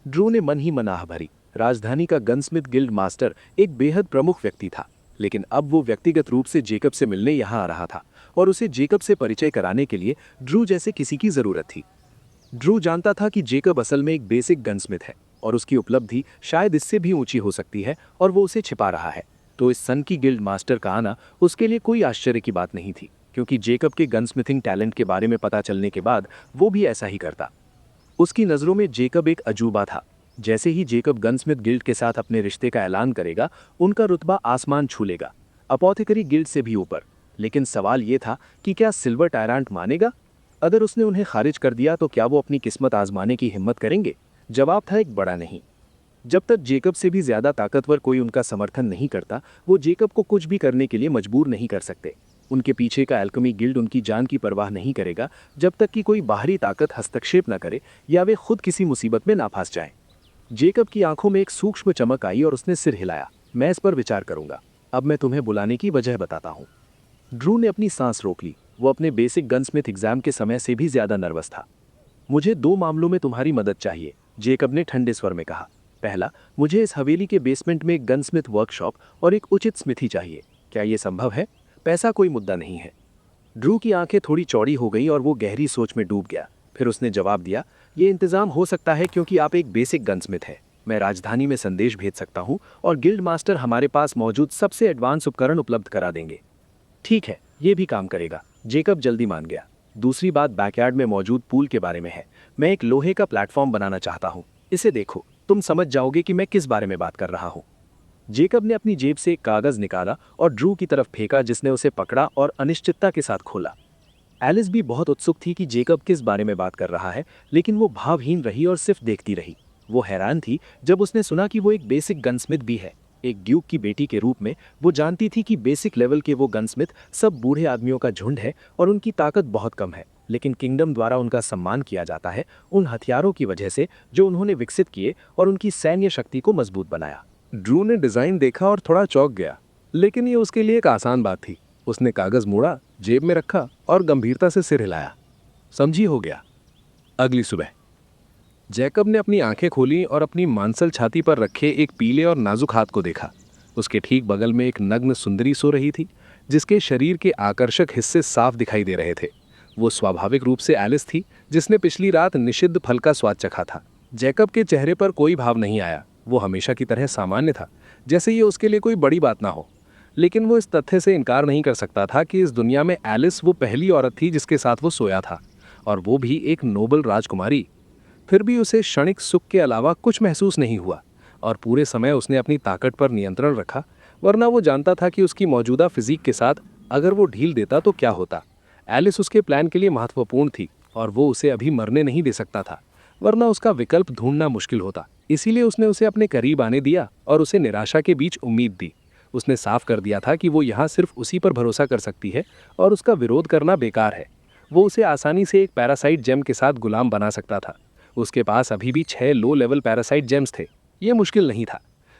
ड्रू ने मन ही मन आह भरी। राजधानी का गनस्मिथ गिल्ड मास्टर एक बेहद प्रमुख व्यक्ति था, लेकिन अब वो व्यक्तिगत रूप से जेकब से मिलने यहाँ आ रहा था और उसे जेकब से परिचय कराने के लिए ड्रू जैसे किसी की ज़रूरत थी। ड्रू जानता था कि जेकब असल में एक बेसिक गनस्मिथ है और उसकी उपलब्धि शायद इससे भी ऊंची हो सकती है, और वो उसे छिपा रहा है। तो इस सन की गिल्ड मास्टर का आना उसके लिए कोई आश्चर्य की बात नहीं थी, क्योंकि जेकब के गनस्मिथिंग टैलेंट के बारे में पता चलने के बाद वो भी ऐसा ही करता। उसकी नज़रों में जेकब एक अजूबा था। जैसे ही जेकब गनस्मिथ गिल्ड के साथ अपने रिश्ते का ऐलान करेगा, उनका रुतबा आसमान छू लेगा, अपोथेकरी गिल्ड से भी ऊपर। लेकिन सवाल ये था कि क्या सिल्वर टायरांट मानेगा? अगर उसने उन्हें खारिज कर दिया तो क्या वो अपनी किस्मत आजमाने की हिम्मत करेंगे? जवाब था एक बड़ा नहीं। जब तक जेकब से भी ज़्यादा ताकतवर कोई उनका समर्थन नहीं करता, वो जेकब को कुछ भी करने के लिए मजबूर नहीं कर सकते। उनके पीछे का एल्केमी गिल्ड उनकी जान की परवाह नहीं करेगा जब तक कि कोई बाहरी ताकत हस्तक्षेप न करे या वे खुद किसी मुसीबत में ना फंस जाएं। जेकब की आंखों में एक सूक्ष्म चमक आई और उसने सिर हिलाया। मैं इस पर विचार करूंगा। अब मैं तुम्हें बुलाने की वजह बताता हूँ। ड्रू ने अपनी सांस रोक ली। वो अपने बेसिक गनस्मिथ एग्जाम के समय से भी ज्यादा नर्वस था। मुझे 2 मामलों में तुम्हारी मदद चाहिए, जेकब ने ठंडे स्वर में कहा। पहला, मुझे इस हवेली के बेसमेंट में एक गनस्मिथ वर्कशॉप और एक उचित स्मिथी चाहिए। क्या ये संभव है? पैसा कोई मुद्दा नहीं है। ड्रू की आंखें थोड़ी चौड़ी हो गई और वो गहरी सोच में डूब गया। फिर उसने जवाब दिया, ये इंतजाम हो सकता है क्योंकि आप एक बेसिक गनस्मिथ हैं। मैं राजधानी में संदेश भेज सकता हूँ और गिल्ड मास्टर हमारे पास मौजूद सबसे एडवांस उपकरण उपलब्ध करा देंगे। ठीक है, ये भी काम करेगा। जेकब जल्दी मान गया। दूसरी बात बैकयार्ड में मौजूद पूल के बारे में है। मैं एक लोहे का प्लेटफॉर्म बनाना चाहता हूँ। इसे देखो, तुम समझ जाओगे कि मैं किस बारे में बात कर रहा हूँ। जेकब ने अपनी जेब से एक कागज निकाला और ड्रू की तरफ फेंका, जिसने उसे पकड़ा और अनिश्चितता के साथ खोला। एलिस भी बहुत उत्सुक थी कि जेकब किस बारे में बात कर रहा है, लेकिन वो भावहीन रही और सिर्फ देखती रही। वो हैरान थी जब उसने सुना कि वो एक बेसिक गनस्मिथ भी है। एक ड्यूक की बेटी के रूप में वो जानती थी कि बेसिक लेवल के वो गनस्मिथ सब बूढ़े आदमियों का झुंड है और उनकी ताकत बहुत कम है, लेकिन किंगडम द्वारा उनका सम्मान किया जाता है उन हथियारों की वजह से जो उन्होंने विकसित किए और उनकी सैन्य शक्ति को मजबूत बनाया। ड्रू ने डिज़ाइन देखा और थोड़ा चौंक गया, लेकिन ये उसके लिए एक आसान बात थी। उसने कागज़ मोड़ा, जेब में रखा और गंभीरता से सिर हिलाया। समझी, हो गया। अगली सुबह जैकब ने अपनी आंखें खोली और अपनी मांसल छाती पर रखे एक पीले और नाजुक हाथ को देखा। उसके ठीक बगल में एक नग्न सुंदरी सो रही थी, जिसके शरीर के आकर्षक हिस्से साफ दिखाई दे रहे थे। वो स्वाभाविक रूप से एलिस थी, जिसने पिछली रात निषिद्ध फल का स्वाद चखा था। जैकब के चेहरे पर कोई भाव नहीं आया। वो हमेशा की तरह सामान्य था, जैसे ये उसके लिए कोई बड़ी बात ना हो। लेकिन वो इस तथ्य से इनकार नहीं कर सकता था कि इस दुनिया में एलिस वो पहली औरत थी जिसके साथ वो सोया था, और वो भी एक नोबल राजकुमारी। फिर भी उसे क्षणिक सुख के अलावा कुछ महसूस नहीं हुआ, और पूरे समय उसने अपनी ताकत पर नियंत्रण रखा, वरना वो जानता था कि उसकी मौजूदा फिजिक के साथ अगर वो ढील देता तो क्या होता। एलिस उसके प्लान के लिए महत्वपूर्ण थी, और वो उसे अभी मरने नहीं दे सकता था, वरना उसका विकल्प ढूंढना मुश्किल होता। इसीलिए उसने उसे अपने करीब आने दिया और उसे निराशा के बीच उम्मीद दी। उसने साफ कर दिया था कि वो यहाँ सिर्फ उसी पर भरोसा कर सकती है और उसका विरोध करना बेकार है। वो उसे आसानी से एक पैरासाइट जेम के साथ गुलाम बना सकता था। उसके पास अभी भी 6 लो लेवल पैरासाइट जेम्स थे। ये मुश्किल नहीं था,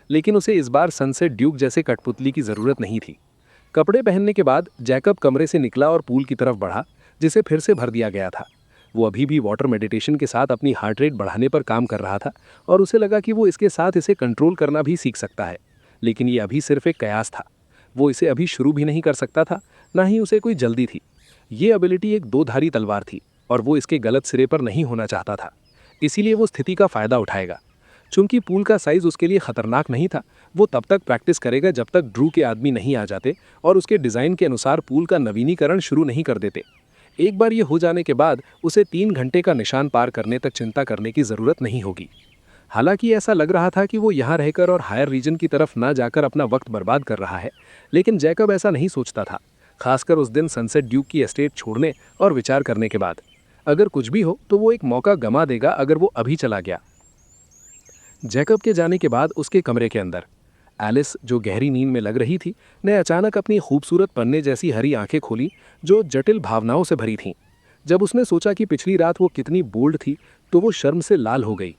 लेकिन उसे इस बार सनसेट ड्यूक जैसे कठपुतली की ज़रूरत नहीं थी। कपड़े पहनने के बाद जैकब कमरे से निकला और पूल की तरफ बढ़ा, जिसे फिर से भर दिया गया था। वो अभी भी वाटर मेडिटेशन के साथ अपनी हार्ट रेट बढ़ाने पर काम कर रहा था, और उसे लगा कि वो इसके साथ इसे कंट्रोल करना भी सीख सकता है। लेकिन ये अभी सिर्फ एक कयास था। वो इसे अभी शुरू भी नहीं कर सकता था, ना ही उसे कोई जल्दी थी। ये एबिलिटी एक 2-धारी तलवार थी, और वो इसके गलत सिरे पर नहीं होना चाहता था। इसीलिए वो स्थिति का फ़ायदा उठाएगा। चूंकि पूल का साइज़ उसके लिए ख़तरनाक नहीं था, वो तब तक प्रैक्टिस करेगा जब तक ड्रू के आदमी नहीं आ जाते और उसके डिज़ाइन के अनुसार पूल का नवीनीकरण शुरू नहीं कर देते। एक बार ये हो जाने के बाद उसे 3 घंटे का निशान पार करने तक चिंता करने की ज़रूरत नहीं होगी। हालांकि ऐसा लग रहा था कि वो यहाँ रहकर और हायर रीजन की तरफ ना जाकर अपना वक्त बर्बाद कर रहा है, लेकिन जैकब ऐसा नहीं सोचता था, खासकर उस दिन सनसेट ड्यूक की एस्टेट छोड़ने और विचार करने के बाद। अगर कुछ भी हो तो वो एक मौका गंवा देगा अगर वो अभी चला गया। जैकब के जाने के बाद उसके कमरे के अंदर एलिस, जो गहरी नींद में लग रही थी, ने अचानक अपनी खूबसूरत पन्ने जैसी हरी आंखें खोली जो जटिल भावनाओं से भरी थीं। जब उसने सोचा कि पिछली रात वो कितनी बोल्ड थी तो वो शर्म से लाल हो गई।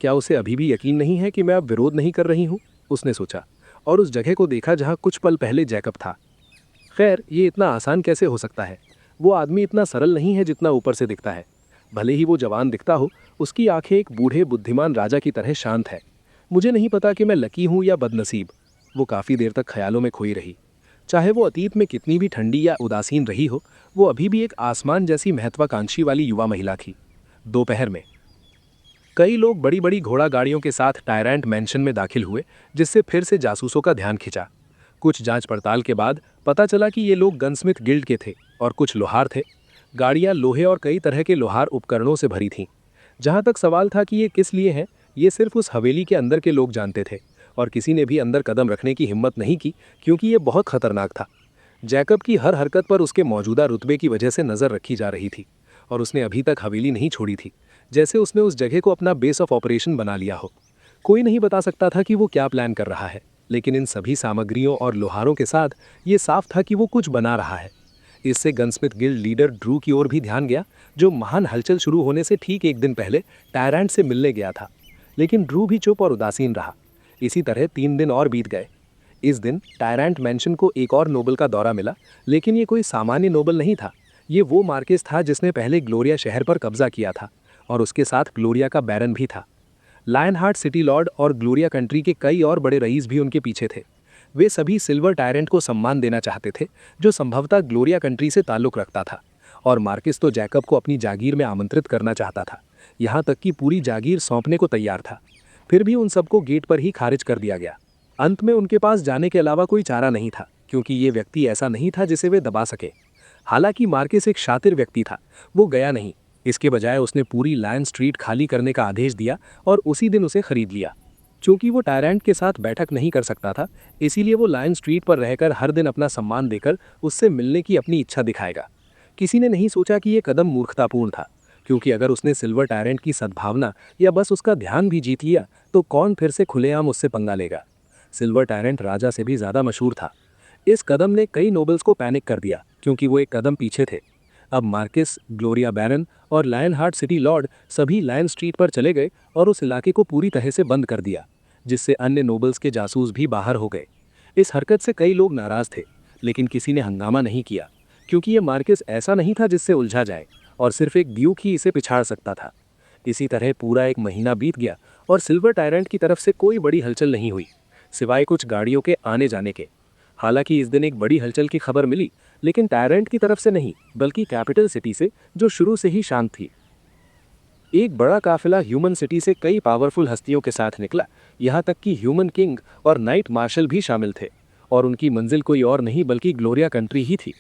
क्या उसे अभी भी यकीन नहीं है कि मैं अब विरोध नहीं कर रही हूँ, उसने सोचा, और उस जगह को देखा जहाँ कुछ पल पहले जैकब था। खैर, ये इतना आसान कैसे हो सकता है? वो आदमी इतना सरल नहीं है जितना ऊपर से दिखता है। भले ही वो जवान दिखता हो, उसकी आंखें एक बूढ़े बुद्धिमान राजा की तरह शांत है। मुझे नहीं पता कि मैं लकी हूँ या बदनसीब, वो काफ़ी देर तक ख्यालों में खोई रही। चाहे वो अतीत में कितनी भी ठंडी या उदासीन रही हो, वो अभी भी एक आसमान जैसी महत्वाकांक्षी वाली युवा महिला थी। दोपहर में कई लोग बड़ी बड़ी घोड़ा गाड़ियों के साथ टायरेंट मैंशन में दाखिल हुए, जिससे फिर से जासूसों का ध्यान खिंचा। कुछ जांच पड़ताल के बाद पता चला कि ये लोग गनस्मिथ गिल्ड के थे और कुछ लोहार थे। गाड़ियां लोहे और कई तरह के लोहार उपकरणों से भरी थीं। जहां तक सवाल था कि ये किस लिए हैं, ये सिर्फ उस हवेली के अंदर के लोग जानते थे, और किसी ने भी अंदर कदम रखने की हिम्मत नहीं की क्योंकि ये बहुत खतरनाक था। जैकब की हर हरकत पर उसके मौजूदा रुतबे की वजह से नज़र रखी जा रही थी, और उसने अभी तक हवेली नहीं छोड़ी थी, जैसे उसने उस जगह को अपना बेस ऑफ ऑपरेशन बना लिया हो। कोई नहीं बता सकता था कि वो क्या प्लान कर रहा है, लेकिन इन सभी सामग्रियों और लोहारों के साथ ये साफ था कि वो कुछ बना रहा है। इससे गनस्मिथ गिल्ड लीडर ड्रू की ओर भी ध्यान गया, जो महान हलचल शुरू होने से ठीक एक दिन पहले टायरेंट से मिलने गया था। लेकिन ड्रू भी चुप और उदासीन रहा। इसी तरह 3 दिन और बीत गए। इस दिन टायरेंट मैंशन को एक और नोबल का दौरा मिला, लेकिन ये कोई सामान्य नोबल नहीं था। ये वो मार्केस था जिसने पहले ग्लोरिया शहर पर कब्जा किया था, और उसके साथ ग्लोरिया का बैरन भी था। लायनहार्ट सिटी लॉर्ड और ग्लोरिया कंट्री के कई और बड़े रईस भी उनके पीछे थे। वे सभी सिल्वर टायरेंट को सम्मान देना चाहते थे, जो संभवतः ग्लोरिया कंट्री से ताल्लुक़ रखता था, और मार्किस तो जैकब को अपनी जागीर में आमंत्रित करना चाहता था, यहाँ तक कि पूरी जागीर सौंपने को तैयार था। फिर भी उन सबको गेट पर ही खारिज कर दिया गया। अंत में उनके पास जाने के अलावा कोई चारा नहीं था, क्योंकि ये व्यक्ति ऐसा नहीं था जिसे वे दबा सके। हालांकि मार्किस एक शातिर व्यक्ति था, वो गया नहीं। इसके बजाय उसने पूरी लायन स्ट्रीट खाली करने का आदेश दिया और उसी दिन उसे खरीद लिया। चूंकि वो टायरेंट के साथ बैठक नहीं कर सकता था, इसीलिए वो लायन स्ट्रीट पर रहकर हर दिन अपना सम्मान देकर उससे मिलने की अपनी इच्छा दिखाएगा। किसी ने नहीं सोचा कि ये कदम मूर्खतापूर्ण था, क्योंकि अगर उसने सिल्वर टायरेंट की सद्भावना या बस उसका ध्यान भी जीत लिया तो कौन फिर से खुलेआम उससे पंगा लेगा। सिल्वर टायरेंट राजा से भी ज़्यादा मशहूर था। इस कदम ने कई नोबल्स को पैनिक कर दिया, क्योंकि वो एक कदम पीछे थे। अब मार्किस, ग्लोरिया बैरन और लायनहार्ट सिटी लॉर्ड सभी लायन स्ट्रीट पर चले गए और उस इलाके को पूरी तरह से बंद कर दिया, जिससे अन्य नोबल्स के जासूस भी बाहर हो गए। इस हरकत से कई लोग नाराज़ थे, लेकिन किसी ने हंगामा नहीं किया, क्योंकि ये मार्किस ऐसा नहीं था जिससे उलझा जाए, और सिर्फ एक ड्यूक ही इसे पिछाड़ सकता था। इसी तरह पूरा 1 महीना बीत गया और सिल्वर टायरेंट की तरफ से कोई बड़ी हलचल नहीं हुई, सिवाय कुछ गाड़ियों के आने जाने के। हालांकि इस दिन एक बड़ी हलचल की खबर मिली, लेकिन टायरेंट की तरफ से नहीं, बल्कि कैपिटल सिटी से, जो शुरू से ही शांत थी। एक बड़ा काफिला ह्यूमन सिटी से कई पावरफुल हस्तियों के साथ निकला, यहाँ तक कि ह्यूमन किंग और नाइट मार्शल भी शामिल थे, और उनकी मंजिल कोई और नहीं बल्कि ग्लोरिया कंट्री ही थी।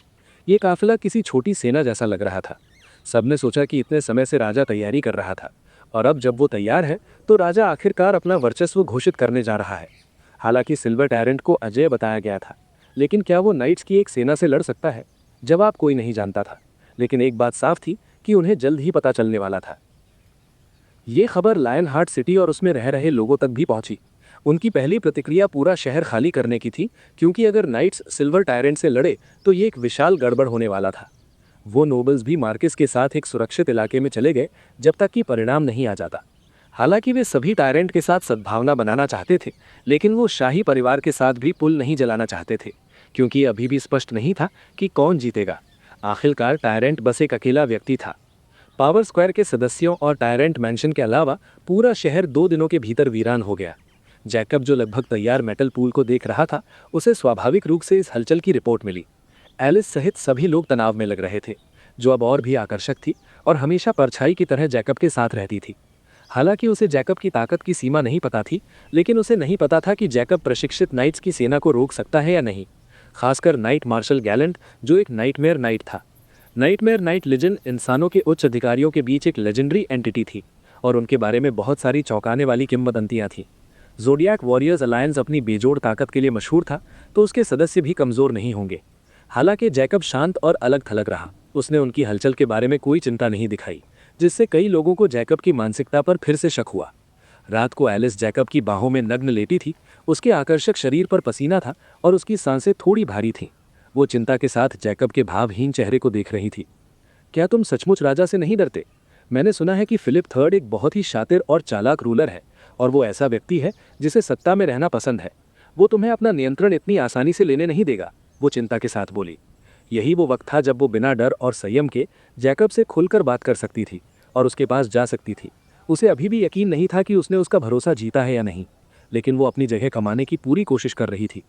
ये काफिला किसी छोटी सेना जैसा लग रहा था। सबने सोचा कि इतने समय से राजा तैयारी कर रहा था, और अब जब वो तैयार है तो राजा आखिरकार अपना वर्चस्व घोषित करने जा रहा है। हालांकि सिल्वर टायरेंट को अजय बताया गया था, लेकिन क्या वो नाइट्स की एक सेना से लड़ सकता है? जवाब कोई नहीं जानता था, लेकिन एक बात साफ थी कि उन्हें जल्द ही पता चलने वाला था। ये खबर लायनहार्ट सिटी और उसमें रह रहे लोगों तक भी पहुंची। उनकी पहली प्रतिक्रिया पूरा शहर खाली करने की थी, क्योंकि अगर नाइट्स सिल्वर टायरेंट से लड़े तो ये एक विशाल गड़बड़ होने वाला था। वो नोबल्स भी मार्किस के साथ एक सुरक्षित इलाके में चले गए जब तक कि परिणाम नहीं आ जाता। हालांकि वे सभी टायरेंट के साथ सद्भावना बनाना चाहते थे, लेकिन वो शाही परिवार के साथ भी पुल नहीं जलाना चाहते थे, क्योंकि अभी भी स्पष्ट नहीं था कि कौन जीतेगा। आखिरकार टायरेंट बस एक अकेला व्यक्ति था। पावर स्क्वायर के सदस्यों और टायरेंट मैंशन के अलावा पूरा शहर 2 दिनों के भीतर वीरान हो गया। जैकब, जो लगभग तैयार मेटल पूल को देख रहा था, उसे स्वाभाविक रूप से इस हलचल की रिपोर्ट मिली। एलिस सहित सभी लोग तनाव में लग रहे थे, जो अब और भी आकर्षक थी और हमेशा परछाई की तरह जैकब के साथ रहती थी। हालांकि उसे जैकब की ताकत की सीमा नहीं पता थी, लेकिन उसे नहीं पता था कि जैकब प्रशिक्षित नाइट्स की सेना को रोक सकता है या नहीं, खासकर नाइट मार्शल गैलेंट, जो एक नाइटमेयर नाइट था। नाइटमेयर नाइट लेजेंड इंसानों के उच्च अधिकारियों के बीच एक लेजेंडरी एंटिटी थी और उनके बारे में बहुत सारी चौंकाने वाली किंवदंतियां थीं। ज़ोडियाक वॉरियर्स अलायंस अपनी बेजोड़ ताकत के लिए मशहूर था, तो उसके सदस्य भी कमज़ोर नहीं होंगे। हालांकि जैकब शांत और अलग थलग रहा, उसने उनकी हलचल के बारे में कोई चिंता नहीं दिखाई, जिससे कई लोगों को जैकब की मानसिकता पर फिर से शक हुआ। रात को एलिस जैकब की बाहों में नग्न लेटी थी। उसके आकर्षक शरीर पर पसीना था और उसकी सांसें थोड़ी भारी थीं। वो चिंता के साथ जैकब के भावहीन चेहरे को देख रही थी। क्या तुम सचमुच राजा से नहीं डरते? मैंने सुना है कि फिलिप थर्ड एक बहुत ही शातिर और चालाक रूलर है और वो ऐसा व्यक्ति है जिसे सत्ता में रहना पसंद है। वो तुम्हें अपना नियंत्रण इतनी आसानी से लेने नहीं देगा, वो चिंता के साथ बोली। यही वो वक्त था जब वो बिना डर और संयम के जैकब से खुलकर बात कर सकती थी और उसके पास जा सकती थी। उसे अभी भी यकीन नहीं था कि उसने उसका भरोसा जीता है या नहीं, लेकिन वो अपनी जगह कमाने की पूरी कोशिश कर रही थी।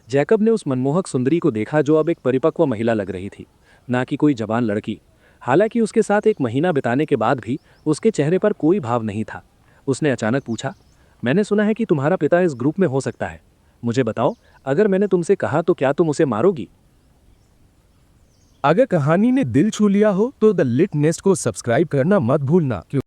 जैकब ने उस मनमोहक सुंदरी को देखा जो अब एक परिपक्व महिला लग रही थी, ना कि कोई जवान लड़की। हालांकि उसके साथ एक महीना बिताने के बाद भी उसके चेहरे पर कोई भाव नहीं था। उसने अचानक पूछा, मैंने सुना है कि तुम्हारा पिता इस ग्रुप में हो सकता है। मुझे बताओ, अगर मैंने तुमसे कहा तो क्या तुम उसे मारोगी? अगर कहानी ने दिल छू लिया हो तो द लिट नेस्ट को सब्सक्राइब करना मत भूलना।